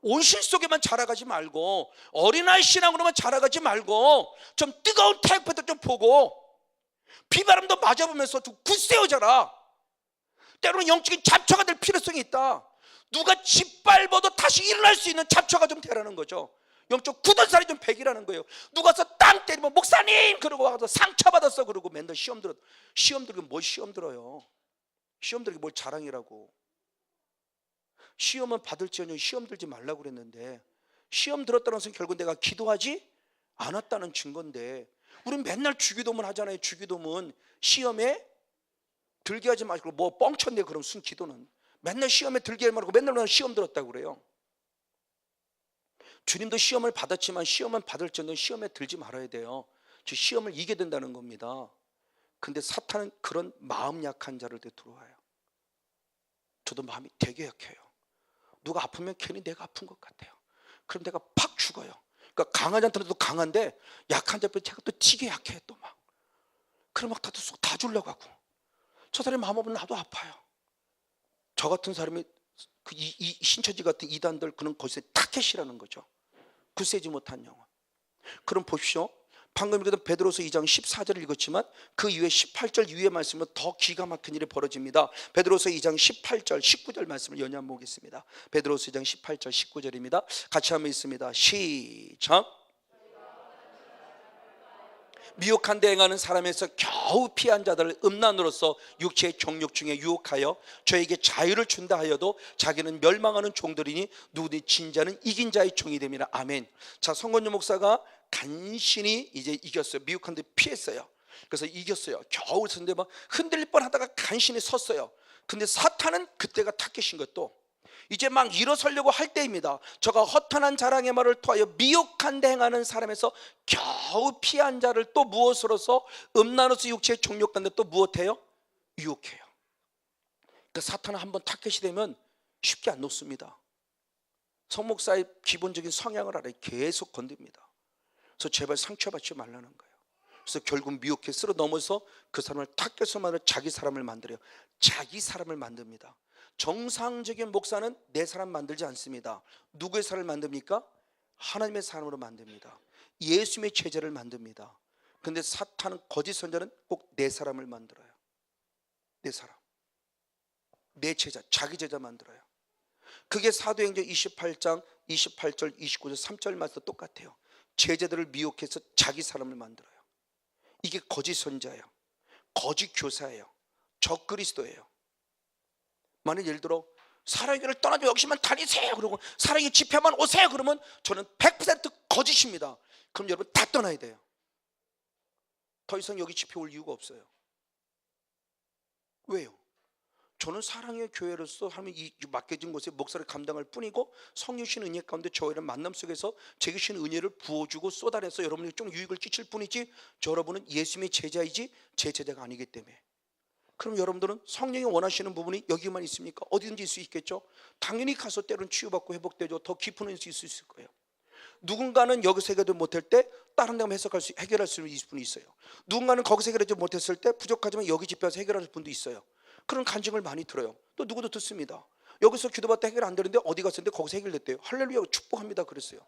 온실 속에만 자라가지 말고 어린아이 신앙으로만 자라가지 말고 좀 뜨거운 태양빛도 좀 보고 비바람도 맞아보면서 좀 굳세어져라. 때로는 영적인 잡초가 될 필요성이 있다. 누가 짓밟아도 다시 일어날 수 있는 잡초가 좀 되라는 거죠. 영적 굳은 살이 좀 베기라는 거예요. 누가 와서 땅 때리면 목사님 그러고 와서 상처받았어 그러고 맨날 시험 들어. 시험 들고 뭘 시험 들어요. 시험 들기 뭘 자랑이라고. 시험은 받을지언정 시험 들지 말라고 그랬는데 시험 들었다는 것은 결국 내가 기도하지 않았다는 증거인데 우리는 맨날 주기도문 하잖아요. 주기도문 시험에 들게 하지 마시고 뭐 뻥쳤네 그럼 순 기도는 맨날 시험에 들게 하지 말고 맨날 시험 들었다고 그래요. 주님도 시험을 받았지만 시험은 받을지언정 시험에 들지 말아야 돼요. 즉 시험을 이겨야 된다는 겁니다. 근데 사탄은 그런 마음 약한 자를 들어와요. 저도 마음이 되게 약해요. 누가 아프면 괜히 내가 아픈 것 같아요. 그럼 내가 팍 죽어요. 그러니까 강한 자한테도 강한데 약한 자한테 제가 또 튀게 약해 또 막. 그럼 막 다 주려고 하고. 저 사람이 마음 아프면 나도 아파요. 저 같은 사람이 이 신천지 같은 이단들 그런 것에 타켓이라는 거죠. 굳세지 못한 영혼. 그럼 보십시오. 방금 읽었던 베드로서 2장 14절을 읽었지만 그 이후에 18절 이후의 말씀은 더 기가 막힌 일이 벌어집니다. 베드로서 2장 18절 19절 말씀을 연이어 보겠습니다. 베드로서 2장 18절 19절입니다. 같이 한번 읽습니다. 시작. 미혹한 데 행하는 사람에서 겨우 피한 자들을 음란으로서 육체의 정욕 중에 유혹하여 저에게 자유를 준다 하여도 자기는 멸망하는 종들이니 누구든지 진자는 이긴 자의 종이 됩니다. 아멘. 자, 성건유 목사가 간신히 이제 이겼어요. 미혹한 데 피했어요. 그래서 이겼어요. 겨우 섰는데 막 흔들릴 뻔하다가 간신히 섰어요. 근데 사탄은 그때가 타겟인 것도 이제 막 일어서려고 할 때입니다. 저가 허탄한 자랑의 말을 토하여 미혹한 데 행하는 사람에서 겨우 피한 자를 또 무엇으로서 음란으로서 육체의 종욕 가운데 또 무엇해요? 유혹해요. 그 사탄은 한번 타겟이 되면 쉽게 안 놓습니다. 성목사의 기본적인 성향을 알아요. 계속 건듭니다. 그래서 제발 상처받지 말라는 거예요. 그래서 결국 미혹해 쓸어 넘어서 그 사람을 타겟으로 만들어 자기 사람을 만들어요. 자기 사람을 만듭니다. 정상적인 목사는 내 사람 만들지 않습니다. 누구의 사람을 만듭니까? 하나님의 사람으로 만듭니다. 예수님의 제자를 만듭니다. 그런데 사탄은 거짓 선자는 꼭 내 사람을 만들어요. 내 사람, 내 제자, 자기 제자 만들어요. 그게 사도행전 28장 28절 29절 3절 말씀 똑같아요. 제자들을 미혹해서 자기 사람을 만들어요. 이게 거짓 선자예요. 거짓 교사예요. 적그리스도예요. 만약 예를 들어 사랑교를 떠나서 여기만 다니세요 그러고 사랑의 집회만 오세요 그러면 저는 100% 거짓입니다. 그럼 여러분 다 떠나야 돼요. 더 이상 여기 집회 올 이유가 없어요. 왜요? 저는 사랑의 교회로서 하나님이 맡겨진 곳에 목사를 감당할 뿐이고 성령 신 은혜 가운데 저희랑 만남 속에서 제게 주신 은혜를 부어주고 쏟아내서 여러분에게 좀 유익을 끼칠 뿐이지 여러분은 예수님의 제자이지 제 제자가 아니기 때문에. 그럼 여러분들은 성령이 원하시는 부분이 여기만 있습니까? 어디든지 있을 수 있겠죠? 당연히 가서 때로는 치유받고 회복되죠. 더 깊은 은혜가 있을 수 있을 거예요. 누군가는 여기서 해결도 못할 때 다른 데 해결할 수 있는 분이 있어요. 누군가는 거기서 해결하지 못했을 때 부족하지만 여기 집회에서 해결할 분도 있어요. 그런 간증을 많이 들어요. 또 누구도 듣습니다. 여기서 기도받다 해결 안 되는데 어디 갔었는데 거기서 해결됐대요. 할렐루야 축복합니다 그랬어요.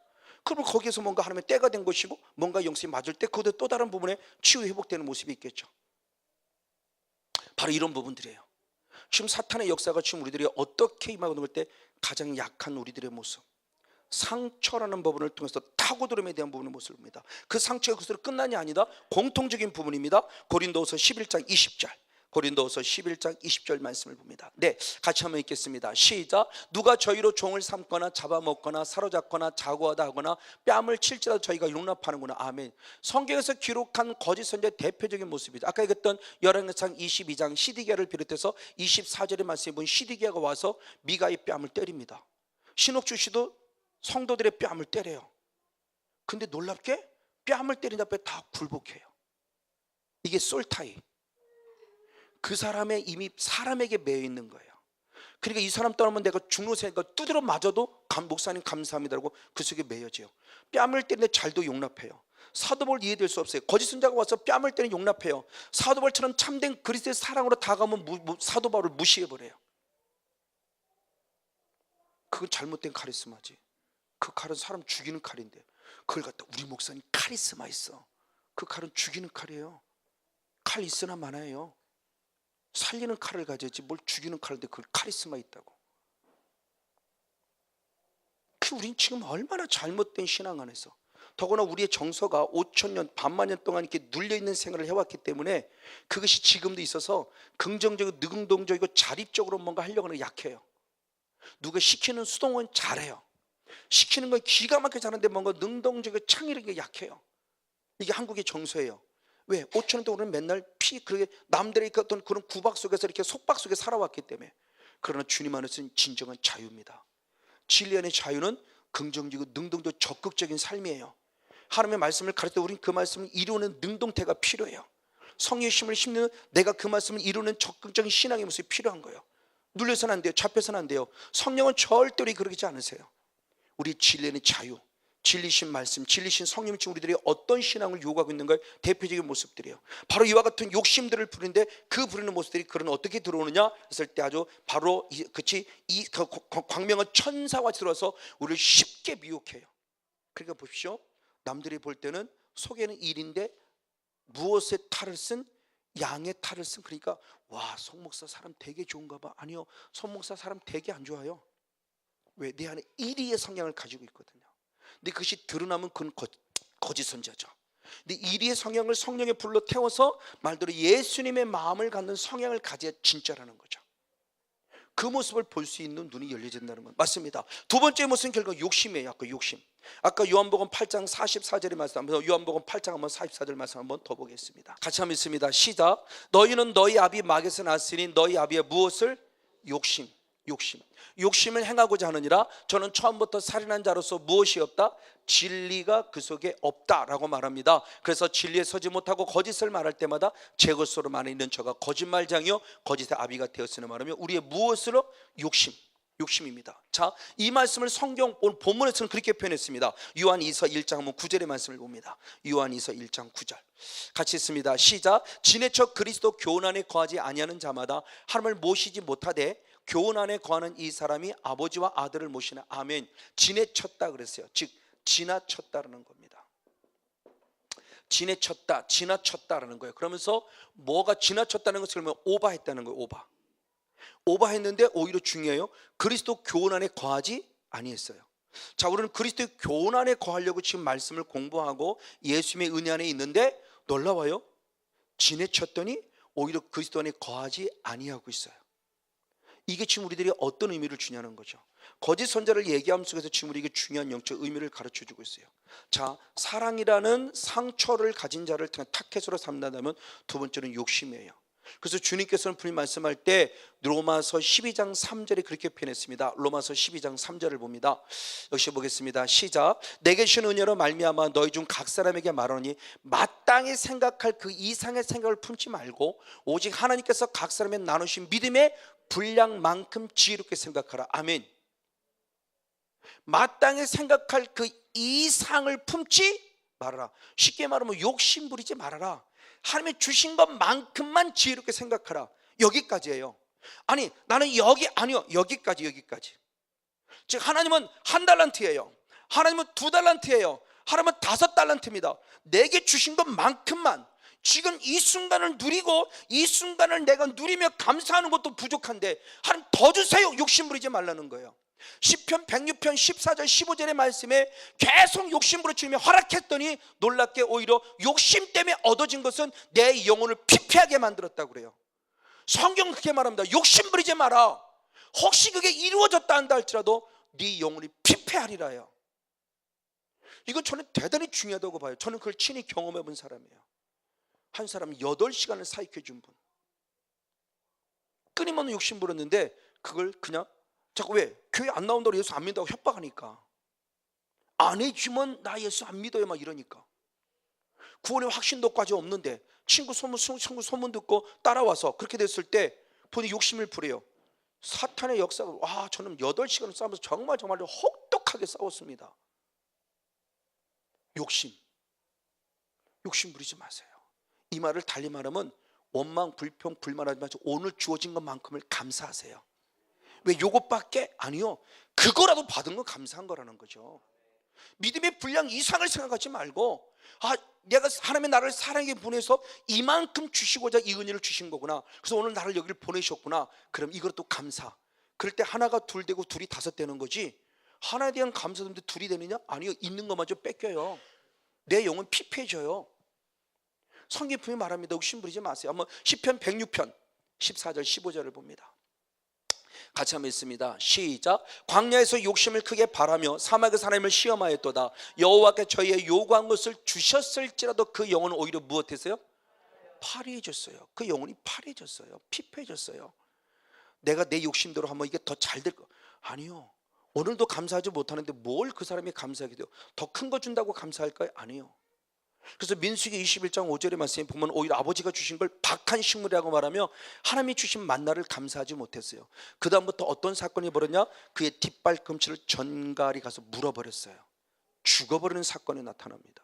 그러면 거기에서 뭔가 하나님의 때가 된 것이고 뭔가 영성이 맞을 때 그것도 또 다른 부분에 치유 회복되는 모습이 있겠죠. 바로 이런 부분들이에요. 지금 사탄의 역사가 지금 우리들이 어떻게 임하고 있는 때 가장 약한 우리들의 모습, 상처라는 부분을 통해서 타고들음에 대한 부분의 모습을 봅니다. 그 상처가 그것으로 끝난이 아니다. 공통적인 부분입니다. 고린도후서 11장 20절 고린도후서 11장 20절 말씀을 봅니다. 네, 같이 한번 읽겠습니다. 시작. 누가 저희로 종을 삼거나 잡아먹거나 사로잡거나 자고하다 하거나 뺨을 칠지라도 저희가 용납하는구나. 아멘. 성경에서 기록한 거짓 선자의 대표적인 모습이죠. 아까 읽었던 열왕기상 22장 시드기야를 비롯해서 24절의 말씀에 보면 시드기야가 와서 미가의 뺨을 때립니다. 신옥주 씨도 성도들의 뺨을 때려요. 근데 놀랍게 뺨을 때린 앞에 다 굴복해요. 이게 솔타이. 그 사람의 이미 사람에게 매여 있는 거예요. 그러니까 이 사람 떠나면 내가 죽는 생각 두드려 맞아도 목사님 감사합니다라고 그 속에 매여져요. 뺨을 때리는데 잘도 용납해요. 사도바울 이해될 수 없어요. 거짓 선자가 와서 뺨을 때리는 용납해요. 사도바울처럼 참된 그리스도의 사랑으로 다가오면 사도바울을 무시해버려요. 그건 잘못된 카리스마지. 그 칼은 사람 죽이는 칼인데 그걸 갖다 우리 목사님 카리스마 있어. 그 칼은 죽이는 칼이에요. 칼 있으나 마나요. 살리는 칼을 가져야지 뭘 죽이는 칼인데 그걸 카리스마 있다고. 우린 지금 얼마나 잘못된 신앙 안에서, 더구나 우리의 정서가 5,000년 반만 년 동안 이렇게 눌려있는 생활을 해왔기 때문에 그것이 지금도 있어서 긍정적이고 능동적이고 자립적으로 뭔가 하려고 하는 게 약해요. 누가 시키는 수동은 잘해요. 시키는 건 기가 막히게 잘하는데 뭔가 능동적이고 창의력이 약해요. 이게 한국의 정서예요. 왜? 5,000년 동안 우리는 맨날 그렇게 남들의 어떤 그런 구박 속에서 이렇게 속박 속에 살아왔기 때문에. 그러나 주님 안에서는 진정한 자유입니다. 진리 안의 자유는 긍정적이고 능동적 적극적인 삶이에요. 하나님의 말씀을 가르칠 때 우리는 그 말씀을 이루는 능동태가 필요해요. 성령의 힘을 힘내는 내가 그 말씀을 이루는 적극적인 신앙의 모습이 필요한 거예요. 눌려서는 안 돼요. 잡혀서는 안 돼요. 성령은 절대로 그러지 않으세요. 우리 진리 안의 자유, 진리신 말씀, 진리신 성령이 지금 우리들이 어떤 신앙을 요구하고 있는가의 대표적인 모습들이에요. 바로 이와 같은 욕심들을 부리는데 그 부리는 모습들이 그런 어떻게 들어오느냐 했을 때 아주 바로 이 광명한 천사와 들어서 우리를 쉽게 미혹해요. 그러니까 보십시오. 남들이 볼 때는 속에는 일인데 무엇의 탈을 쓴? 양의 탈을 쓴. 그러니까 와, 송 목사 사람 되게 좋은가 봐. 아니요, 송 목사 사람 되게 안 좋아요. 왜? 내 안에 이리의 성향을 가지고 있거든요. 근데 그것이 드러나면 그건 거짓 선자죠. 근데 이리의 성향을 성령의 불로 태워서 말대로 예수님의 마음을 갖는 성향을 가져야 진짜라는 거죠. 그 모습을 볼 수 있는 눈이 열려진다는 건 맞습니다. 두 번째 모습은 결국 욕심이에요. 아까 욕심. 아까 요한복음 8장 44절의 말씀, 요한복음 8장 한번 44절 말씀 한번 더 보겠습니다. 같이 한번 읽습니다. 시작. 너희는 너희 아비 마귀에서 났으니 너희 아비의 무엇을? 욕심. 욕심을 행하고자 하느니라. 저는 처음부터 살인한 자로서 무엇이 없다? 진리가 그 속에 없다라고 말합니다. 그래서 진리에 서지 못하고 거짓을 말할 때마다 제 것으로 많이 있는 저가 거짓말장이요 거짓의 아비가 되었으나 말하며 우리의 무엇으로? 욕심입니다. 자, 이 말씀을 성경 오늘 본문에서는 그렇게 표현했습니다. 요한이서 1장 한번 9절의 말씀을 봅니다. 요한이서 1장 9절 같이 읽습니다. 시작. 지내쳐 그리스도 교훈 안에 거하지 아니하는 자마다 하나님을 모시지 못하되 교훈 안에 거하는 이 사람이 아버지와 아들을 모시나. 아멘. 지내쳤다 그랬어요. 즉 지나쳤다라는 겁니다. 지나쳤다라는 거예요. 그러면서 뭐가 지나쳤다는 것을 그러면 오바했다는 거예요. 오바했는데 오히려 중요해요. 그리스도 교훈 안에 거하지 아니했어요. 자, 우리는 그리스도의 교훈 안에 거하려고 지금 말씀을 공부하고 예수님의 은혜 안에 있는데 놀라워요. 지내쳤더니 오히려 그리스도 안에 거하지 아니하고 있어요. 이게 지금 우리들이 어떤 의미를 주냐는 거죠. 거짓 선자를 얘기함 속에서 지금 우리에게 중요한 영적 의미를 가르쳐주고 있어요. 자, 사랑이라는 상처를 가진 자를 타켓으로 삼는다면 두 번째는 욕심이에요. 그래서 주님께서는 분명히 말씀할 때 로마서 12장 3절에 그렇게 표현했습니다. 로마서 12장 3절을 봅니다. 역시 보겠습니다. 시작. 내게 주신 은혜로 말미암아 너희 중 각 사람에게 말하노니 마땅히 생각할 그 이상의 생각을 품지 말고 오직 하나님께서 각 사람에 나누신 믿음의 분량만큼 지혜롭게 생각하라. 아멘. 마땅히 생각할 그 이상을 품지 말아라. 쉽게 말하면 욕심 부리지 말아라. 하나님이 주신 것만큼만 지혜롭게 생각하라. 여기까지예요. 아니 나는 여기까지. 즉 하나님은 1달란트예요. 하나님은 2달란트예요. 하나님은 5달란트입니다. 내게 주신 것만큼만, 지금 이 순간을 누리고 이 순간을 내가 누리며 감사하는 것도 부족한데 하나님 더 주세요. 욕심 부리지 말라는 거예요. 시편 106편 14절 15절의 말씀에 계속 욕심 부리치며 허락했더니 놀랍게 오히려 욕심 때문에 얻어진 것은 내 영혼을 피폐하게 만들었다고 그래요. 성경은 그렇게 말합니다. 욕심 부리지 마라. 혹시 그게 이루어졌다 한다 할지라도 네 영혼이 피폐하리라요. 이건 저는 대단히 중요하다고 봐요. 저는 그걸 친히 경험해 본 사람이에요. 한 사람 8시간을 사역해 준 분, 끊임없는 욕심 부렸는데 그걸 그냥 자꾸 왜? 교회 안 나온다고 예수 안 믿는다고 협박하니까, 안 해주면 나 예수 안 믿어요 막 이러니까, 구원의 확신도까지 없는데 친구 소문 듣고 따라와서 그렇게 됐을 때 본인이 욕심을 부려요. 사탄의 역사가, 와, 저는 8시간을 싸우면서 정말 혹독하게 싸웠습니다. 욕심 부리지 마세요. 이 말을 달리 말하면 원망, 불평, 불만하지 마시고 오늘 주어진 것만큼을 감사하세요. 왜 요것밖에? 아니요. 그거라도 받은 건 감사한 거라는 거죠. 믿음의 분량 이상을 생각하지 말고, 내가 하나님의 나를 사랑에 보내서 이만큼 주시고자 이 은혜를 주신 거구나. 그래서 오늘 나를 여기를 보내셨구나. 그럼 이것도 감사. 그럴 때 하나가 둘 되고 둘이 5 되는 거지. 하나에 대한 감사인데 둘이 되느냐? 아니요. 있는 것마저 뺏겨요. 내 영은 피폐해져요. 성경 분명히 말합니다. 욕심 부리지 마세요. 한번 시편 106편 14절 15절을 봅니다. 같이 한번 읽습니다. 시작. 광야에서 욕심을 크게 바라며 사막에서 하나님을 시험하였도다. 여호와께 저희의 요구한 것을 주셨을지라도 그 영혼은 오히려 무엇했어요? 파리해졌어요. 그 영혼이 파리해졌어요. 피폐해졌어요. 내가 내 욕심대로 하면 이게 더 잘 될 거 아니요. 오늘도 감사하지 못하는데 뭘 그 사람이 감사하게 돼요? 더 큰 거 준다고 감사할까요? 아니요. 그래서 민수기 21장 5절의 말씀에 보면 오히려 아버지가 주신 걸 박한 식물이라고 말하며 하나님이 주신 만나를 감사하지 못했어요. 그 다음부터 어떤 사건이 벌어졌냐? 그의 뒷발꿈치를 전갈이 가서 물어버렸어요. 죽어버리는 사건이 나타납니다.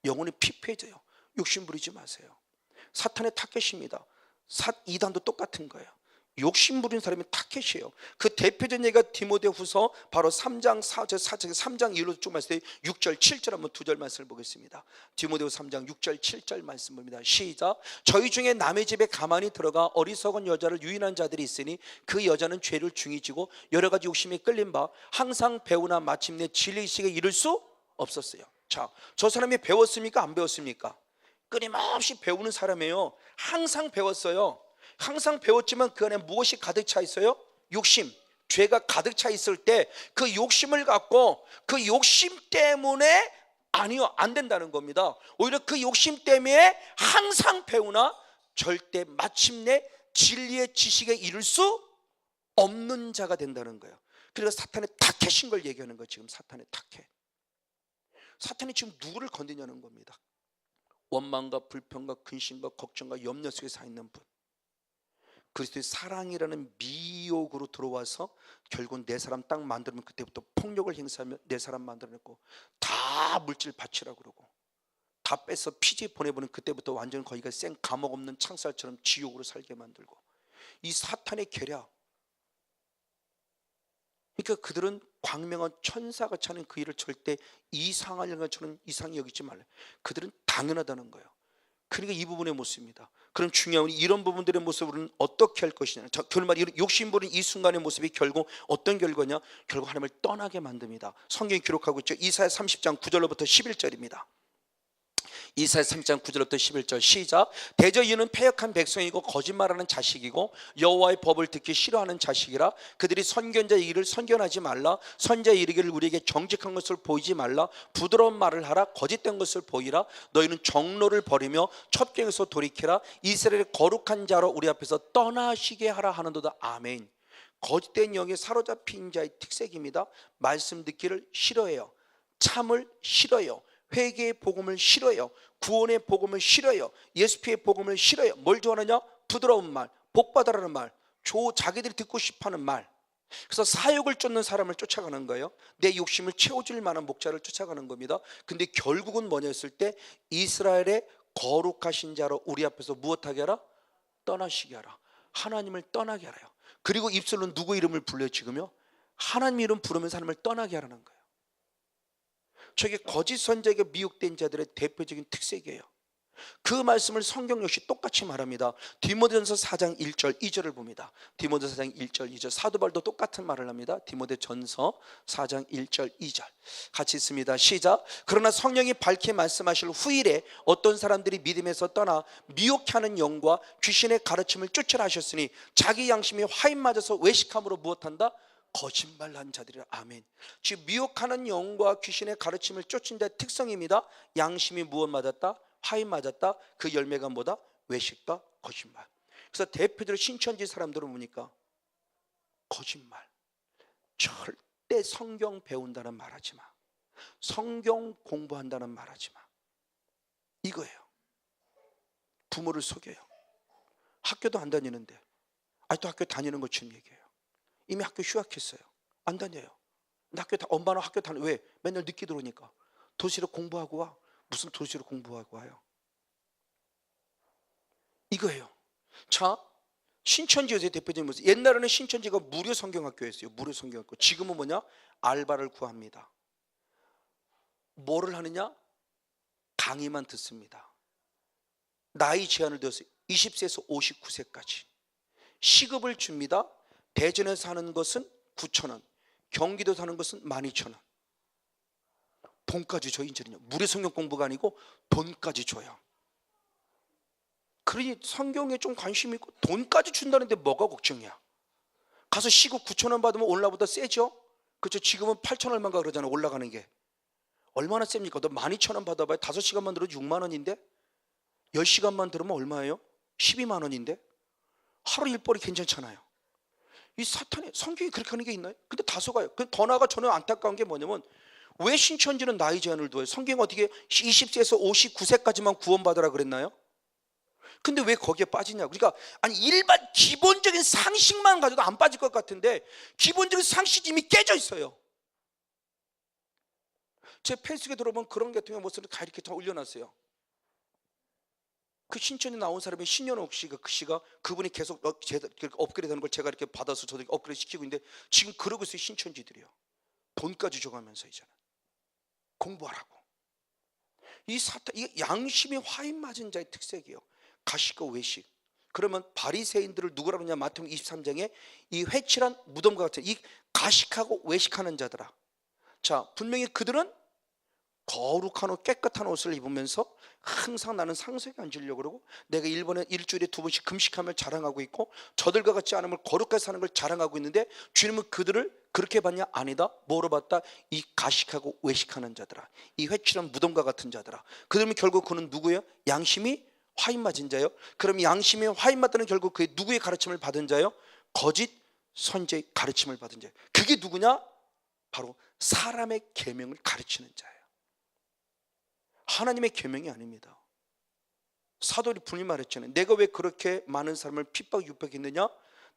영혼이 피폐해져요. 욕심 부리지 마세요. 사탄의 타겟입니다. 이단도 똑같은 거예요. 욕심 부리는 사람이 타켓이에요. 그 대표적인 얘기가 디모데후서 바로 3장 3장 1로 쭉 말씀 6절 7절 한번 2절 말씀을 보겠습니다. 디모데후서 3장 6절 7절 말씀 봅니다. 시작. 저희 중에 남의 집에 가만히 들어가 어리석은 여자를 유인한 자들이 있으니 그 여자는 죄를 중히 지고 여러 가지 욕심에 끌린 바 항상 배우나 마침내 진리의식에 이를 수 없었어요. 자, 저 사람이 배웠습니까? 안 배웠습니까? 끊임없이 배우는 사람이에요. 항상 배웠어요. 항상 배웠지만 그 안에 무엇이 가득 차 있어요? 욕심, 죄가 가득 차 있을 때 그 욕심을 갖고 그 욕심 때문에 아니요, 안 된다는 겁니다. 오히려 그 욕심 때문에 항상 배우나 절대 마침내 진리의 지식에 이를 수 없는 자가 된다는 거예요. 그래서 사탄의 타켓인 걸 얘기하는 거예요. 지금 사탄의 타켓. 사탄이 지금 누구를 건드냐는 겁니다. 원망과 불평과 근심과 걱정과 염려 속에 사 있는 분, 그리스도의 사랑이라는 미혹으로 들어와서 결국 내 사람 딱 만들면 그때부터 폭력을 행사하며 내 사람 만들어냈고 다 물질 바치라고 그러고 다 뺏어 피지 보내보는 그때부터 완전 거기가 생 감옥 없는 창살처럼 지옥으로 살게 만들고, 이 사탄의 계략. 그러니까 그들은 광명한 천사가 차는 그 일을 절대 이상하려는 것처럼 이상히 여기지 말래. 그들은 당연하다는 거예요. 그러니까 이 부분의 모습입니다. 그럼 중요한 이런 부분들의 모습으로는 어떻게 할 것이냐. 결말 욕심부린 이 순간의 모습이 결국 어떤 결과냐? 결국 하나님을 떠나게 만듭니다. 성경이 기록하고 있죠. 이사야 30장 9절로부터 11절입니다. 이사야 3장 9절부터 11절 시작. 대저 이는 패역한 백성이고 거짓말하는 자식이고 여호와의 법을 듣기 싫어하는 자식이라. 그들이 선견자의 일을 선견하지 말라. 선자의 이르기를 우리에게 정직한 것을 보이지 말라. 부드러운 말을 하라. 거짓된 것을 보이라. 너희는 정로를 버리며 첩경에서 돌이키라. 이스라엘의 거룩한 자로 우리 앞에서 떠나시게 하라 하는도다. 아멘. 거짓된 영에 사로잡힌 자의 특색입니다. 말씀 듣기를 싫어해요. 참을 싫어해요. 회개의 복음을 싫어해요. 구원의 복음을 싫어해요. 예수피의 복음을 싫어해요. 뭘 좋아하느냐? 부드러운 말, 복받으라는 말, 자기들이 듣고 싶어하는 말. 그래서 사욕을 쫓는 사람을 쫓아가는 거예요. 내 욕심을 채워줄 만한 목자를 쫓아가는 겁니다. 근데 결국은 뭐냐 했을 때 이스라엘의 거룩하신 자로 우리 앞에서 무엇하게 하라? 떠나시게 하라. 하나님을 떠나게 하라요. 그리고 입술로 누구 이름을 불러요? 지금요? 하나님 이름 부르면서 하나님을 떠나게 하라는 거예요. 저게 거짓 선자에게 미혹된 자들의 대표적인 특색이에요. 그 말씀을 성경 역시 똑같이 말합니다. 디모데전서 4장 1절 2절을 봅니다. 디모데전서 4장 1절 2절 사도 바울도 똑같은 말을 합니다. 디모데전서 4장 1절 2절 같이 있습니다. 시작. 그러나 성령이 밝히 말씀하실 후일에 어떤 사람들이 믿음에서 떠나 미혹하는 영과 귀신의 가르침을 쫓으라 하셨으니 자기 양심이 화인 맞아서 외식함으로 무엇한다? 거짓말한 자들이라. 아멘. 즉 미혹하는 영과 귀신의 가르침을 쫓은 자의 특성입니다. 양심이 무엇 맞았다? 화인 맞았다. 그 열매가 뭐다? 외식과 거짓말. 그래서 대표적으로 신천지 사람들을 보니까 거짓말. 절대 성경 배운다는 말하지 마. 성경 공부한다는 말하지 마. 이거예요. 부모를 속여요. 학교도 안 다니는데 아직도 학교 다니는 것처럼 얘기해요. 이미 학교 휴학했어요. 안 다녀요. 엄마는 학교 다녀. 왜? 맨날 늦게 들어오니까. 도시로 공부하고 와. 무슨 도시로 공부하고 와요? 이거예요. 자, 신천지 요새 대표적인 모습. 옛날에는 신천지가 무료 성경학교였어요. 무료 성경학교. 지금은 뭐냐? 알바를 구합니다. 뭐를 하느냐? 강의만 듣습니다. 나이 제한을 두었어요. 20세에서 59세까지. 시급을 줍니다. 대전에 사는 것은 9,000원, 경기도 사는 것은 12,000원. 돈까지 줘. 이제는요. 무료 성경 공부가 아니고 돈까지 줘요. 그러니 성경에 좀 관심 있고 돈까지 준다는데 뭐가 걱정이야? 가서 시급 9,000원 받으면 올라보다 세죠? 그렇죠? 지금은 8,000 얼마인가 그러잖아. 올라가는 게. 얼마나 셉니까? 너 12,000원 받아봐요. 5시간만 들어도 6만 원인데 10시간만 들으면 얼마예요? 12만 원인데 하루 일벌이 괜찮잖아요. 이 사탄의 성경이 그렇게 하는 게 있나요? 근데 다소가요. 더 나아가 저는 안타까운 게 뭐냐면 왜 신천지는 나이 제한을 둬요? 성경 어떻게 20세에서 59세까지만 구원받으라 그랬나요? 근데 왜 거기에 빠지냐고. 그러니까 아니 일반 기본적인 상식만 가져도 안 빠질 것 같은데 기본적인 상식이 이미 깨져 있어요. 제 페이스북에 들어보면 그런 계통의 모습을 다 이렇게 다 올려놨어요. 그 신천지 나온 사람이 신현옥 씨가 그분이 계속 업그레이드하는 걸 제가 이렇게 받아서 저도 업그레이드 시키고 있는데 지금 그러고 있어요. 신천지들이요. 돈까지 줘가면서 이제는 공부하라고. 이 양심이 화인 맞은 자의 특색이에요. 가식과 외식. 그러면 바리새인들을 누구라 그러냐? 마태복음 23장에 이 회칠한 무덤과 같은 이 가식하고 외식하는 자들아. 자, 분명히 그들은 거룩한 옷, 깨끗한 옷을 입으면서 항상 나는 상석에 앉으려고 그러고 내가 일주일에 2번씩 금식함을 자랑하고 있고 저들과 같지 않으면 거룩하게 사는 걸 자랑하고 있는데 주님은 그들을 그렇게 봤냐? 아니다. 뭐로 봤다? 이 가식하고 외식하는 자들아. 이 회칠한 무덤과 같은 자들아. 그러면 결국 그는 누구예요? 양심이 화인 맞은 자예요. 그럼 양심이 화인 맞다는 결국 그의 누구의 가르침을 받은 자예요? 거짓 선지의 가르침을 받은 자. 그게 누구냐? 바로 사람의 계명을 가르치는 자예요. 하나님의 계명이 아닙니다. 사도들이 분명히 말했잖아요. 내가 왜 그렇게 많은 사람을 핍박 유혹했느냐?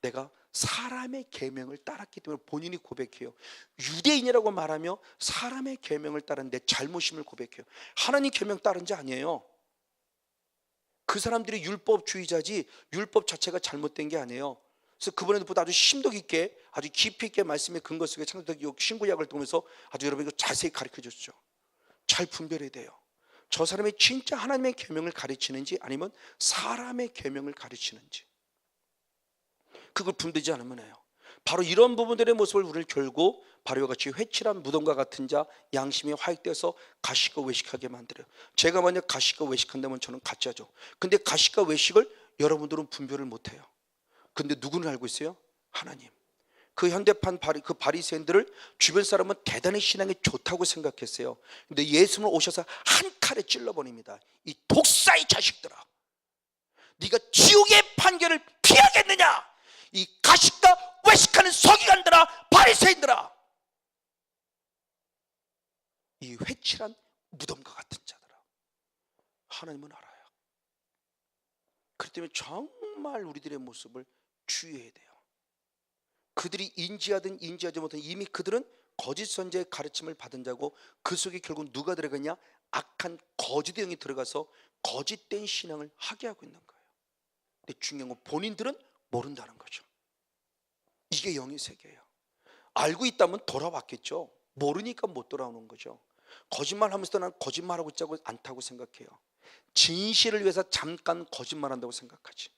내가 사람의 계명을 따랐기 때문에 본인이 고백해요. 유대인이라고 말하며 사람의 계명을 따른 내 잘못임을 고백해요. 하나님 계명 따른 자 아니에요. 그 사람들이 율법주의자지 율법 자체가 잘못된 게 아니에요. 그래서 그분에도 보다 아주 심도 있게, 아주 깊이 있게 말씀의 근거 속에 창세기 신구약을 통해서 아주 여러분이 자세히 가르쳐 줬죠. 잘 분별해야 돼요. 저 사람이 진짜 하나님의 계명을 가르치는지 아니면 사람의 계명을 가르치는지, 그걸 분별하지 않으면 해요. 바로 이런 부분들의 모습을 우리를 결국 바로 같이 회칠한 무덤과 같은 자, 양심이 화익되어서 가식과 외식하게 만들어요. 제가 만약 가식과 외식한다면 저는 가짜죠. 근데 가식과 외식을 여러분들은 분별을 못해요. 근데 누구는 알고 있어요? 하나님. 그 현대판 그 바리새인들을 주변 사람은 대단히 신앙이 좋다고 생각했어요. 근데 예수님은 오셔서 한 칼에 찔러버립니다. 이 독사의 자식들아, 네가 지옥의 판결을 피하겠느냐? 이 가식과 외식하는 서기관들아, 바리새인들아, 이 회칠한 무덤과 같은 자들아, 하나님은 알아요. 그렇기 때문에 정말 우리들의 모습을 주의해야 돼요. 그들이 인지하든 인지하지 못하든 이미 그들은 거짓 선지의 가르침을 받은 자고, 그 속에 결국 누가 들어가냐? 악한 거짓의 영이 들어가서 거짓된 신앙을 하게 하고 있는 거예요. 근데 중요한 건 본인들은 모른다는 거죠. 이게 영의 세계예요. 알고 있다면 돌아왔겠죠. 모르니까 못 돌아오는 거죠. 거짓말하면서도 난 거짓말하고 있자고 않다고 생각해요. 진실을 위해서 잠깐 거짓말한다고 생각하지.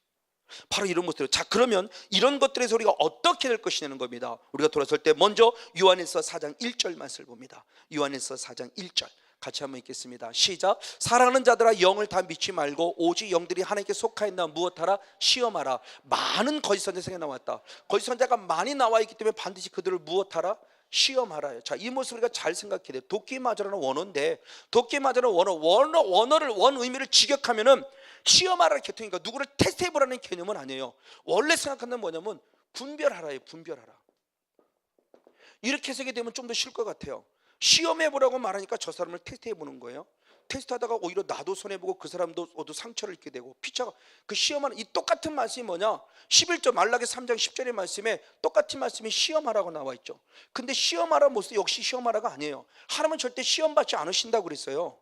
바로 이런 모습이에요. 자, 그러면 이런 것들에서 우리가 어떻게 될 것이냐는 겁니다. 우리가 돌아설 때 먼저 요한일서 4장 1절 말씀을 봅니다. 요한일서 4장 1절 같이 한번 읽겠습니다. 시작. 사랑하는 자들아, 영을 다 믿지 말고 오직 영들이 하나님께 속하였나 무엇하라? 시험하라. 많은 거짓 선지자가 나왔다. 거짓 선지자가 많이 나와 있기 때문에 반드시 그들을 무엇하라? 시험하라요. 자, 이 모습을 우리가 잘 생각해야 돼요. 도끼 맞으라는 원어인데, 도끼 맞으라는 원 의미를 직역하면은 시험하라는 개통이니까 누구를 테스트해보라는 개념은 아니에요. 원래 생각하는 뭐냐면 분별하라예요. 분별하라. 이렇게 해석이 되면 좀 더 쉬울 것 같아요. 시험해보라고 말하니까 저 사람을 테스트해보는 거예요. 테스트하다가 오히려 나도 손해보고 그 사람도 상처를 입게 되고, 피차가, 그 시험하는 이 똑같은 말씀이 뭐냐? 11절 말라기 3장 10절의 말씀에 똑같은 말씀이 시험하라고 나와 있죠. 근데 시험하라 모습 역시 시험하라가 아니에요. 하나님은 절대 시험받지 않으신다고 그랬어요.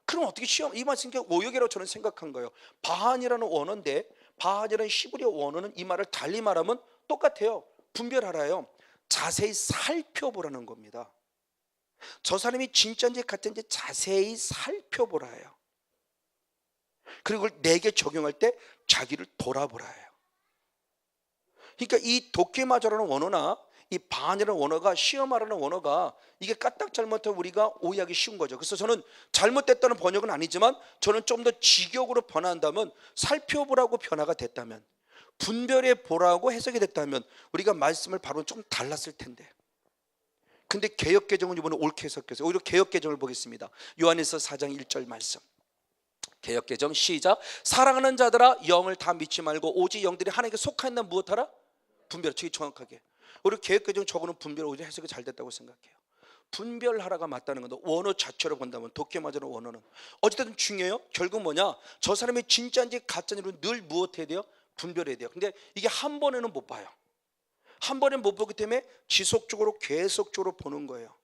그럼 어떻게 이 말씀이 오역이라고 저는 생각한 거예요. 바한이라는 원어인데, 바한이라는 히브리어 원어는 이 말을 달리 말하면 똑같아요. 분별하라요. 자세히 살펴보라는 겁니다. 저 사람이 진짜인지 가짜인지 자세히 살펴보라 해요. 그리고 내게 적용할 때 자기를 돌아보라 해요. 그러니까 이 도케마저라는 원어나 이 반이라는 원어가, 시험하라는 원어가, 이게 까딱 잘못하면 우리가 오해하기 쉬운 거죠. 그래서 저는 잘못됐다는 번역은 아니지만 저는 좀 더 직역으로 변화한다면, 살펴보라고 변화가 됐다면, 분별해 보라고 해석이 됐다면 우리가 말씀을 바로 좀 달랐을 텐데. 근데 개역개정은 이번에 옳게 해석했어요. 오히려 개역개정을 보겠습니다. 요한일서 4장 1절 말씀. 개역개정 시작. 사랑하는 자들아, 영을 다 믿지 말고 오직 영들이 하나님께 속하였나 무엇하라? 분별. 되게 정확하게. 우리 개역개정 적어놓은 분별 오히려 해석이 잘 됐다고 생각해요. 분별하라가 맞다는 건데, 원어 자체로 본다면 도케마저는 원어는 어쨌든 중요해요. 결국 뭐냐? 저 사람이 진짜인지 가짜인지 늘 무엇해야 돼요? 분별해야 돼요. 근데 이게 한 번에는 못 봐요. 한 번에 못 보기 때문에 지속적으로 계속적으로 보는 거예요.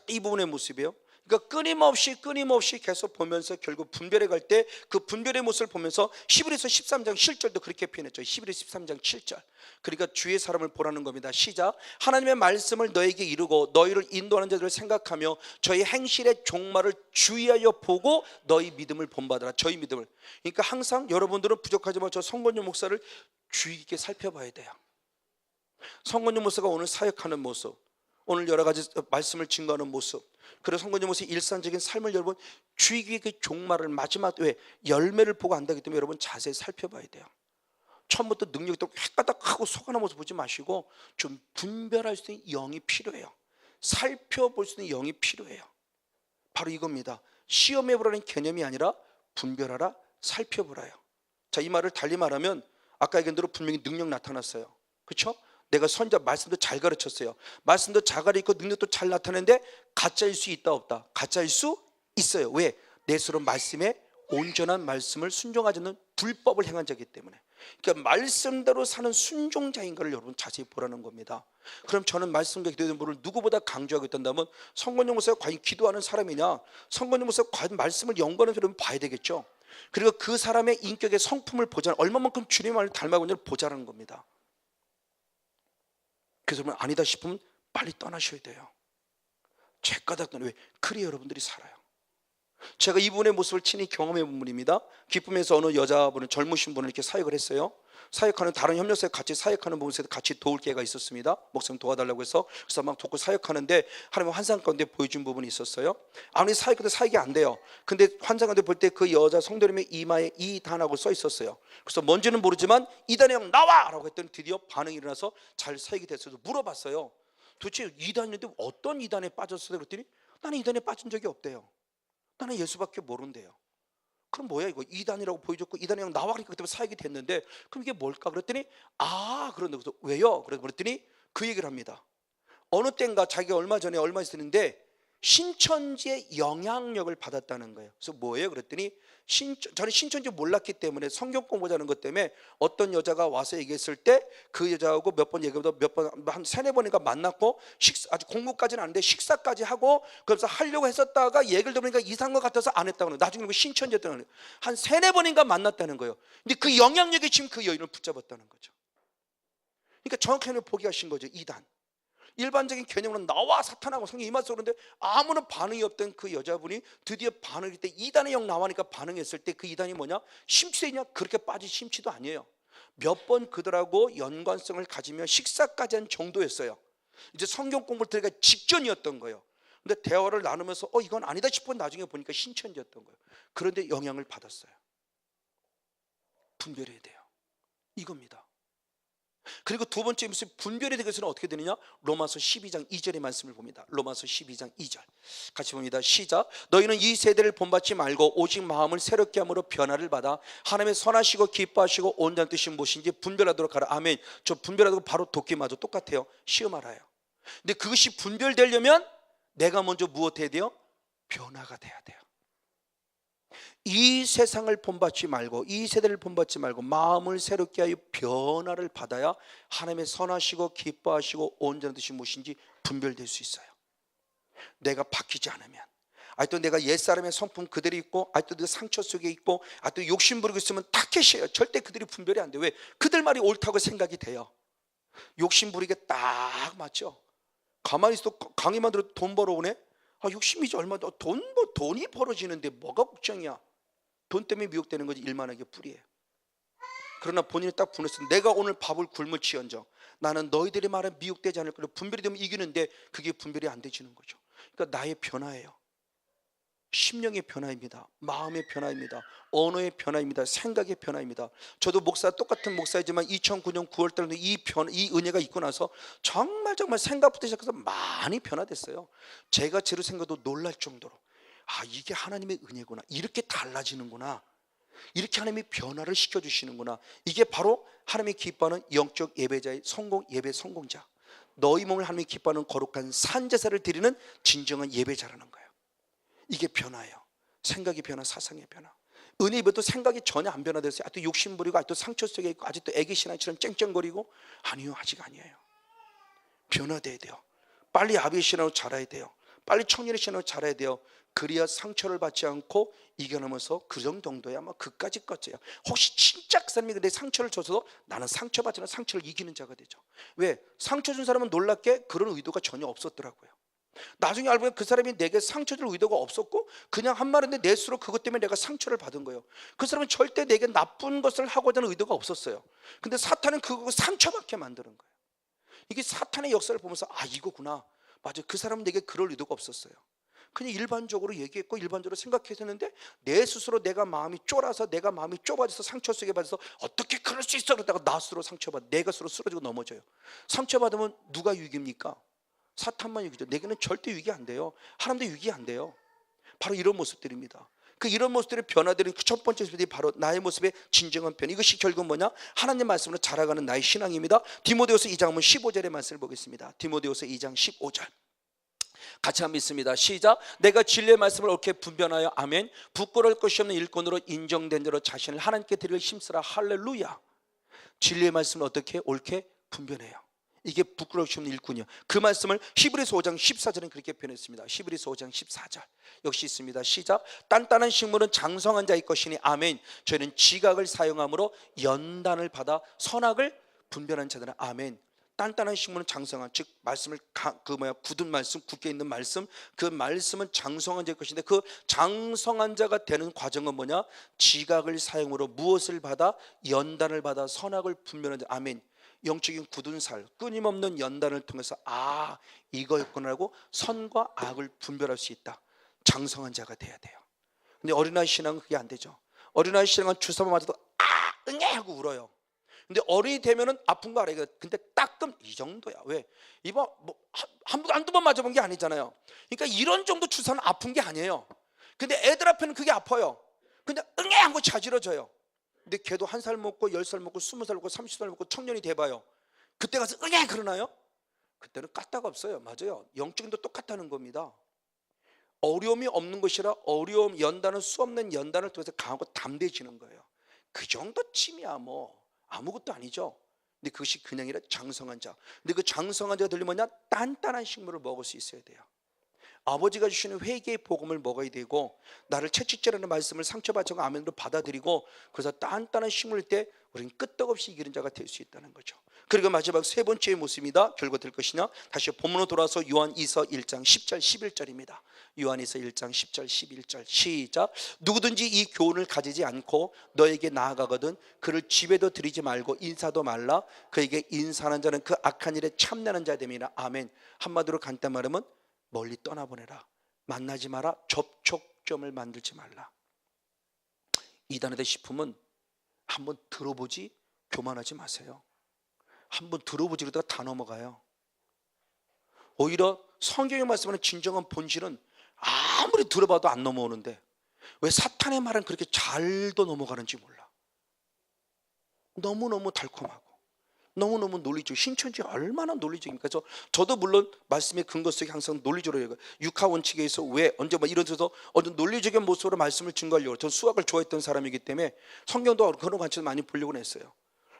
이 부분의 모습이에요. 그러니까 끊임없이 계속 보면서 결국 분별해 갈 때 그 분별의 모습을 보면서 히브리서 13장 7절도 그렇게 표현했죠. 히브리 13장 7절. 그러니까 주의 사람을 보라는 겁니다. 시작. 하나님의 말씀을 너에게 이루고 너희를 인도하는 자들을 생각하며 저희 행실의 종말을 주의하여 보고 너희 믿음을 본받으라. 저희 믿음을. 그러니까 항상 여러분들은 부족하지만 저 성건용 목사를 주의 깊게 살펴봐야 돼요. 성건용 목사가 오늘 사역하는 모습, 오늘 여러 가지 말씀을 증거하는 모습, 그리고 성건용 목사의 일상적인 삶을 여러분 주의 깊게 종말을 마지막 왜 열매를 보고 안다기 때문에 여러분 자세히 살펴봐야 돼요. 처음부터 능력이 또 획가닥하고 속아는 모습 보지 마시고 좀 분별할 수 있는 영이 필요해요. 살펴볼 수 있는 영이 필요해요. 바로 이겁니다. 시험해보라는 개념이 아니라 분별하라, 살펴보라요. 자, 이 말을 달리 말하면 아까 얘기한 대로 분명히 능력 나타났어요. 그렇죠? 내가 선자 말씀도 잘 가르쳤어요. 말씀도 잘 가르치고 능력도 잘 나타내는데 가짜일 수 있다 없다? 가짜일 수 있어요. 왜? 내 스스로 말씀에 온전한 말씀을 순종하지 않는 불법을 행한 자이기 때문에. 그러니까 말씀대로 사는 순종자인가를 여러분 자세히 보라는 겁니다. 그럼 저는 말씀과 기도의 분을 누구보다 강조하고 있다면 성건영 목사가 과연 기도하는 사람이냐, 성건영 목사가 과연 말씀을 연구하는 사람을 봐야 되겠죠. 그리고 그 사람의 인격의 성품을 보자, 얼마만큼 주님을 닮아가고 있는지를 보자는 겁니다. 그래서 아니다 싶으면 빨리 떠나셔야 돼요. 죄 까닭은 왜? 그래야 여러분들이 살아요. 제가 이분의 모습을 친히 경험해 본 분입니다. 기쁨에서 어느 여자분은 젊으신 분을 이렇게 사역을 했어요. 사역하는 다른 협력사에 같이 사역하는 부분에서 같이 도울 기회가 있었습니다. 목사님 도와달라고 해서 그래서 막 돕고 사역하는데 하나님 환상 가운데 보여준 부분이 있었어요. 아무리 사역해도 사역이 안 돼요. 근데 환상 가운데 볼 때 그 여자 성도님의 이마에 이단하고 써 있었어요. 그래서 뭔지는 모르지만 이단의 형 나와! 라고 했더니 드디어 반응이 일어나서 잘 사역이 됐어요. 물어봤어요. 도대체 이단인데 어떤 이단에 빠졌어요? 그랬더니 나는 이단에 빠진 적이 없대요. 나는 예수밖에 모른대요. 그럼 뭐야 이거? 이단이라고 보여줬고 이단이 형 나와, 그러니까 그때 사역이 됐는데 그럼 이게 뭘까? 그랬더니 그런데 그래서 왜요? 그랬더니 그 얘기를 합니다. 어느 때인가 자기가 얼마 전에 얼마 있었는데 신천지의 영향력을 받았다는 거예요. 그래서 뭐예요? 그랬더니 저는 신천지 몰랐기 때문에 성경 공부하는 것 때문에 어떤 여자가 와서 얘기했을 때 그 여자하고 몇 번 얘기하다 몇 번 한 세네 번인가 만났고 아직 공부까지는 안 했는데 식사까지 하고 그래서 하려고 했었다가 얘기를 들으니까 이상한 것 같아서 안 했다고 하는 거예요. 나중에 그 신천지였다는 거예요. 한 세네 번인가 만났다는 거예요. 근데 그 영향력이 지금 그 여인을 붙잡았다는 거죠. 그러니까 정확하게 포기하신 거죠. 이단. 일반적인 개념으로는 나와 사탄하고 성경이 임하소 그러는데 아무런 반응이 없던 그 여자분이 드디어 반응할 때 이단의 영 나와니까 반응했을 때 그 이단이 뭐냐? 심취되냐? 그렇게 빠진 심취도 아니에요. 몇 번 그들하고 연관성을 가지며 식사까지 한 정도였어요. 이제 성경 공부를 들어가기 직전이었던 거예요. 근데 대화를 나누면서 이건 아니다 싶어 나중에 보니까 신천지였던 거예요. 그런데 영향을 받았어요. 분별해야 돼요. 이겁니다. 그리고 두 번째 모습 분별에 대해서는 어떻게 되느냐? 로마서 12장 2절의 말씀을 봅니다. 로마서 12장 2절 같이 봅니다. 시작. 너희는 이 세대를 본받지 말고 오직 마음을 새롭게 함으로 변화를 받아 하나님의 선하시고 기뻐하시고 온전한 뜻이 무엇인지 분별하도록 하라. 아멘. 저 분별하도록 바로 돕기마저 똑같아요. 시험 알아요. 근데 그것이 분별되려면 내가 먼저 무엇해야 돼요? 변화가 돼야 돼요. 이 세상을 본받지 말고 이 세대를 본받지 말고 마음을 새롭게 하여 변화를 받아야 하나님의 선하시고 기뻐하시고 온전한 뜻이 무엇인지 분별될 수 있어요. 내가 바뀌지 않으면 아직도 내가 옛사람의 성품 그대로 있고 아직도 그 상처 속에 있고 아직도 욕심 부리고 있으면 타켓이에요. 절대 그들이 분별이 안 돼요. 왜? 그들 말이 옳다고 생각이 돼요. 욕심 부리게 딱 맞죠. 가만히 있어도 강의만 들어도 돈 벌어오네. 욕심이지 얼마 돈이 벌어지는데 뭐가 걱정이야. 돈 때문에 미혹되는 거지 일만하게 뿌리예요. 그러나 본인이 딱 분했을 때 내가 오늘 밥을 굶을지언정 나는 너희들의 말에 미혹되지 않을 거라. 분별이 되면 이기는데 그게 분별이 안 되지는 거죠. 그러니까 나의 변화예요. 심령의 변화입니다. 마음의 변화입니다. 언어의 변화입니다. 생각의 변화입니다. 저도 똑같은 목사이지만 2009년 9월달에 이 은혜가 있고 나서 정말 생각부터 시작해서 많이 변화됐어요. 제가 제로 생각도 놀랄 정도로 이게 하나님의 은혜구나. 이렇게 달라지는구나. 이렇게 하나님이 변화를 시켜주시는구나. 이게 바로 하나님이 기뻐하는 영적 예배자의 예배 성공자. 너희 몸을 하나님이 기뻐하는 거룩한 산제사를 드리는 진정한 예배자라는 거예요. 이게 변화예요. 생각의 변화, 사상의 변화. 은혜 입어도 생각이 전혀 안 변화됐어요. 아직도 욕심 부리고 아직도 상처 속에 있고 아직도 애기 신앙처럼 쨍쨍거리고 아니요, 아직 아니에요. 변화돼야 돼요. 빨리 아비의 신앙으로 자라야 돼요. 빨리 청년의 신앙으로 자라야 돼요. 그래야 상처를 받지 않고 이겨내면서 그 정도야 아마 그까지 껐어요. 혹시 진짜 그 사람이 내 상처를 줘서 나는 상처받지 않아 상처를 이기는 자가 되죠. 왜? 상처 준 사람은 놀랍게 그런 의도가 전혀 없었더라고요. 나중에 알고 보면 그 사람이 내게 상처 줄 의도가 없었고 그냥 한 말인데 내 스스로 그것 때문에 내가 상처를 받은 거예요. 그 사람은 절대 내게 나쁜 것을 하고자 하는 의도가 없었어요. 근데 사탄은 그거 상처받게 만드는 거예요. 이게 사탄의 역사를 보면서 이거구나. 맞아, 그 사람은 내게 그럴 의도가 없었어요. 그냥 일반적으로 얘기했고 일반적으로 생각했었는데 내 스스로 내가 마음이 쫄아서 내가 마음이 좁아져서 상처 속에 받아서 어떻게 그럴 수 있어 그러다가 나 스스로 상처받아 내가 스스로 쓰러지고 넘어져요. 상처받으면 누가 유익입니까? 사탄만 유익이죠. 내게는 절대 유익이 안 돼요. 하나님도 유익이 안 돼요. 바로 이런 모습들입니다. 그 이런 모습들이 변화되는 그 첫 번째 모습이 바로 나의 모습의 진정한 변화. 이것이 결국 뭐냐? 하나님 말씀으로 자라가는 나의 신앙입니다. 디모데후서 2장 15절의 말씀을 보겠습니다. 디모데후서 2장 15절 같이 한번 읽습니다. 시작. 내가 진리의 말씀을 옳게 분별하여 아멘 부끄러울 것이 없는 일꾼으로 인정된 자로 자신을 하나님께 드릴 힘쓰라. 할렐루야. 진리의 말씀을 어떻게 옳게 분별해요. 이게 부끄러울 수 없는 일꾼이요. 그 말씀을 히브리서 5장 14절은 그렇게 표현했습니다. 히브리서 5장 14절 역시 있습니다. 시작. 단단한 식물은 장성한 자의 것이니 아멘. 저희는 지각을 사용함으로 연단을 받아 선악을 분별한 자들은 아멘. 단단한 식물은 장성한, 즉 말씀을 굳은 말씀, 굳게 있는 말씀, 그 말씀은 장성한 자의 것인데 그 장성한 자가 되는 과정은 뭐냐? 지각을 사용으로 무엇을 받아? 연단을 받아 선악을 분별한 자. 아멘. 영적인 굳은 살, 끊임없는 연단을 통해서 아 이거였구나라고 선과 악을 분별할 수 있다. 장성한 자가 돼야 돼요. 근데 어린아이 신앙은 그게 안 되죠. 어린아이 신앙은 주사 맞아도 아 응애 하고 울어요. 근데 어른이 되면은 아픈 거 알아요. 근데 따끔 이 정도야. 왜? 이봐 뭐 한두 번 맞아본 게 아니잖아요. 그러니까 이런 정도 주사는 아픈 게 아니에요. 근데 애들 앞에는 그게 아파요. 근데 응애 하고 자지러져요. 근데 걔도 1살 먹고 10살 먹고 20살 먹고 30살 먹고 청년이 돼봐요. 그때 가서 응애 그러나요? 그때는 까딱 없어요. 맞아요. 영적인도 똑같다는 겁니다. 어려움이 없는 것이라 어려움 연단은 수 없는 연단을 통해서 강하고 담대해지는 거예요. 그 정도쯤이야 뭐 아무것도 아니죠. 근데 그것이 그냥 아니라 장성한 자. 근데 그 장성한 자가 되려면 뭐냐? 단단한 식물을 먹을 수 있어야 돼요. 아버지가 주시는 회개의 복음을 먹어야 되고 나를 채찍질하는 말씀을 상처받지 않고 아멘으로 받아들이고 그래서 단단한 식물일 때 우리는 끄떡없이 이기는 자가 될 수 있다는 거죠. 그리고 마지막 세 번째의 모습이다. 결과 될 것이냐? 다시 본문으로 돌아서 요한이서 1장 10절 11절입니다. 요한이서 1장 10절 11절 시작. 누구든지 이 교훈을 가지지 않고 너에게 나아가거든 그를 집에도 들이지 말고 인사도 말라. 그에게 인사하는 자는 그 악한 일에 참나는 자 됨이라. 아멘. 한마디로 간단 말하면 멀리 떠나보내라. 만나지 마라. 접촉점을 만들지 말라. 이단에 대해 싶으면 한번 들어보지 교만하지 마세요. 한번 들어보지 그러다가 다 넘어가요. 오히려 성경의 말씀하는 진정한 본질은 아무리 들어봐도 안 넘어오는데 왜 사탄의 말은 그렇게 잘도 넘어가는지 몰라. 너무너무 달콤하고 너무너무 논리적. 신천지 얼마나 논리적입니까? 저도 물론 말씀의 근거 속에 항상 논리적으로 해요. 육하 원칙에 의해서 왜 언제 막 이런 데서 어떤 논리적인 모습으로 말씀을 증거하려고. 전 수학을 좋아했던 사람이기 때문에 성경도 그런 관점에서 많이 보려고 했어요.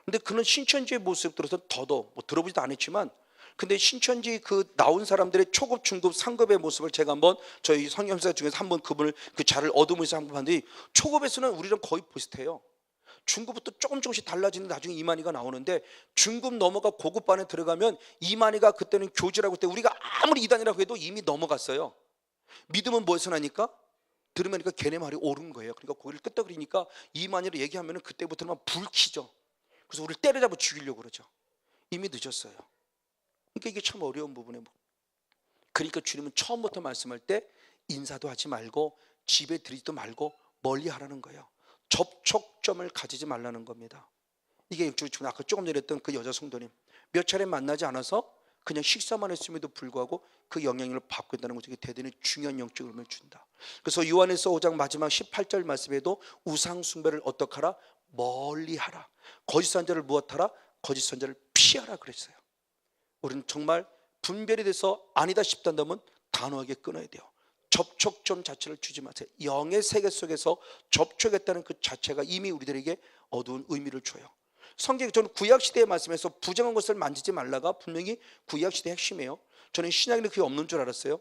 근데 그런 신천지의 모습 들어서 더더 뭐 들어보지도 않았지만 근데 신천지 그 나온 사람들의 초급, 중급, 상급의 모습을 제가 한번 저희 성경사 중에서 한번 그분을 그 자를 얻으면서 한번 봤는데 초급에서는 우리랑 거의 비슷해요. 중급부터 조금씩 달라지는 나중에 이만희가 나오는데 중급 넘어가 고급반에 들어가면 이만희가 그때는 교지라고 때 우리가 아무리 이단이라고 해도 이미 넘어갔어요. 믿음은 뭐에서 나니까? 들으니까 걔네 말이 옳은 거예요. 그러니까 고개를 끄덕거리니까 이만희를 얘기하면 그때부터는 막 불키죠. 그래서 우리를 때려잡아 죽이려고 그러죠. 이미 늦었어요. 그러니까 이게 참 어려운 부분이에요. 그러니까 주님은 처음부터 말씀할 때 인사도 하지 말고 집에 들이지도 말고 멀리 하라는 거예요. 접촉점을 가지지 말라는 겁니다. 이게 지금 아까 조금 전에 했던 그 여자 성도님 몇 차례 만나지 않아서 그냥 식사만 했음에도 불구하고 그 영향력을 받고 있다는 것이 대단히 중요한 영적 의미를 준다. 그래서 요한에서 5장 마지막 18절 말씀에도 우상 숭배를 어떻게 하라? 멀리 하라. 거짓 선자를 무엇하라? 거짓 선자를 피하라 그랬어요. 우리는 정말 분별이 돼서 아니다 싶다면 단호하게 끊어야 돼요. 접촉점 자체를 주지 마세요. 영의 세계 속에서 접촉했다는 그 자체가 이미 우리들에게 어두운 의미를 줘요. 성경에 저는 구약시대의 말씀에서 부정한 것을 만지지 말라가 분명히 구약시대의 핵심이에요. 저는 신약에는 그게 없는 줄 알았어요.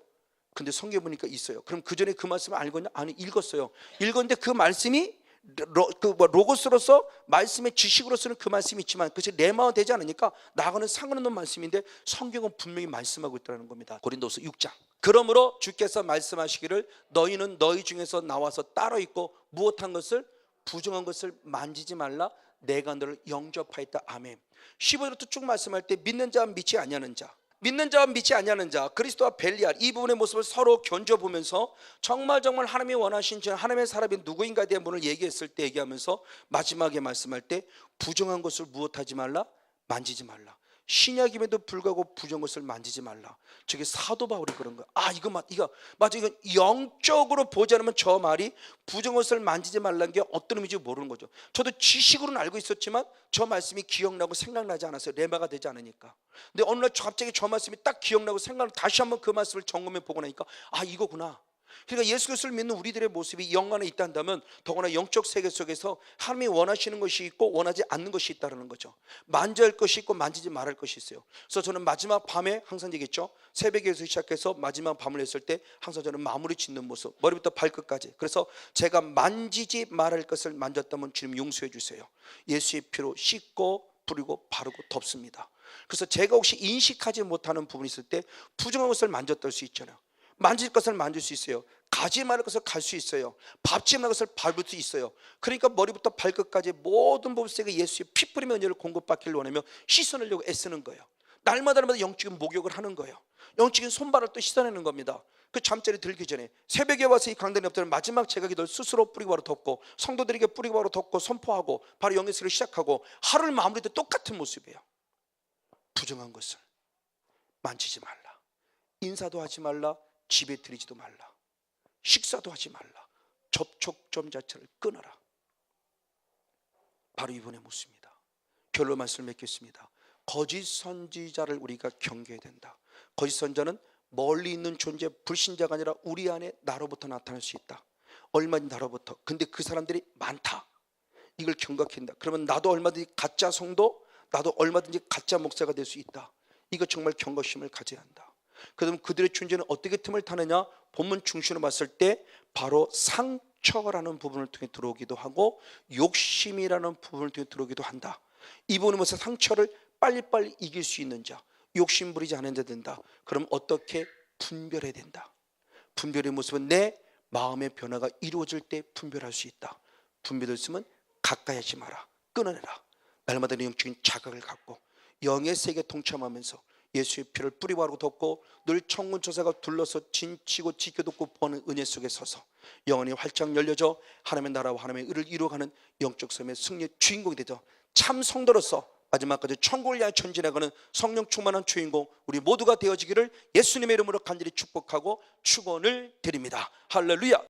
근데 성경에 보니까 있어요. 그럼 그 전에 그 말씀을 알거냐? 아니, 읽었어요. 읽었는데 그 말씀이 로고스로서 말씀의 지식으로서는 그 말씀이 있지만 그것이 레마가 되지 않으니까 나하고는 상관없는 말씀인데 성경은 분명히 말씀하고 있다는 겁니다. 고린도서 6장. 그러므로 주께서 말씀하시기를 너희는 너희 중에서 나와서 따로 있고 무엇한 것을 부정한 것을 만지지 말라. 내가 너를 영접하였다. 아멘. 15절부터 쭉 말씀할 때 믿는 자와 믿지 아니하는 자, 믿는 자와 믿지 아니하는 자, 그리스도와 벨리알 이 부분의 모습을 서로 견줘보면서 정말 하나님이 원하신 하나님의 사람이 누구인가에 대한 분을 얘기했을 때 얘기하면서 마지막에 말씀할 때 부정한 것을 무엇하지 말라? 만지지 말라. 신약임에도 불구하고 부정한 것을 만지지 말라. 저게 사도 바울이 그런 거야. 이거 맞아. 이거 영적으로 보지 않으면 저 말이 부정한 것을 만지지 말라는 게 어떤 의미인지 모르는 거죠. 저도 지식으로는 알고 있었지만 저 말씀이 기억나고 생각나지 않았어요. 레마가 되지 않으니까. 근데 어느 날 갑자기 저 말씀이 딱 기억나고 생각나고 다시 한번 그 말씀을 점검해 보고 나니까 이거구나. 그러니까 예수 그리스도를 믿는 우리들의 모습이 영 안에 있다면 더구나 영적 세계 속에서 하나님이 원하시는 것이 있고 원하지 않는 것이 있다는 거죠. 만져야 할 것이 있고 만지지 말아야 할 것이 있어요. 그래서 저는 마지막 밤에 항상 얘기했죠. 새벽에서 시작해서 마지막 밤을 했을 때 항상 저는 마무리 짓는 모습, 머리부터 발끝까지. 그래서 제가 만지지 말아야 할 것을 만졌다면 주님 용서해 주세요. 예수의 피로 씻고 뿌리고 바르고 덮습니다. 그래서 제가 혹시 인식하지 못하는 부분이 있을 때 부정한 것을 만졌다 할 수 있잖아요. 만질 것을 만질 수 있어요. 가지 말을 것을 갈 수 있어요. 밟지 말을 것을 밟을 수 있어요. 그러니까 머리부터 발끝까지 모든 부분에 예수의 피 뿌리며 은혜를 공급받기를 원하며 씻어내려고 애쓰는 거예요. 날마다 영적인 목욕을 하는 거예요. 영적인 손발을 또 씻어내는 겁니다. 그 잠자리 들기 전에 새벽에 와서 이 강단에 엎드려 마지막 제가 기도를 스스로 뿌리고 바로 덮고 성도들에게 뿌리고 바로 덮고 선포하고 바로 영예수를 시작하고 하루를 마무리도 똑같은 모습이에요. 부정한 것을 만지지 말라. 인사도 하지 말라. 집에 들이지도 말라. 식사도 하지 말라. 접촉점 자체를 끊어라. 바로 이번의 모습입니다. 결론 말씀을 맺겠습니다. 거짓 선지자를 우리가 경계해야 된다. 거짓 선지자는 멀리 있는 존재, 불신자가 아니라 우리 안에 나로부터 나타날 수 있다. 얼마든지 나로부터. 근데 그 사람들이 많다. 이걸 경각한다. 그러면 나도 얼마든지 가짜 성도, 나도 얼마든지 가짜 목사가 될 수 있다. 이거 정말 경각심을 가져야 한다. 그럼 그들의 존재는 어떻게 틈을 타느냐? 본문 중심으로 봤을 때 바로 상처라는 부분을 통해 들어오기도 하고 욕심이라는 부분을 통해 들어오기도 한다. 이 부분은 무슨 상처를 빨리빨리 이길 수 있는 자, 욕심 부리지 않은 자 된다. 그럼 어떻게 분별해야 된다. 분별의 모습은 내 마음의 변화가 이루어질 때 분별할 수 있다. 분별했으면 가까이 하지 마라. 끊어내라. 날마다 영적인 자각을 갖고 영의 세계에 동참하면서 예수의 피를 뿌리고 바르고 덮고 늘 천군천사가 둘러서 진치고 지켜놓고 보는 은혜 속에 서서 영혼이 활짝 열려져 하나님의 나라와 하나님의 의를 이루어가는 영적 삶의 승리의 주인공이 되죠. 참 성도로서 마지막까지 천국을 향해 전진해가는 성령 충만한 주인공 우리 모두가 되어지기를 예수님의 이름으로 간절히 축복하고 축원을 드립니다. 할렐루야.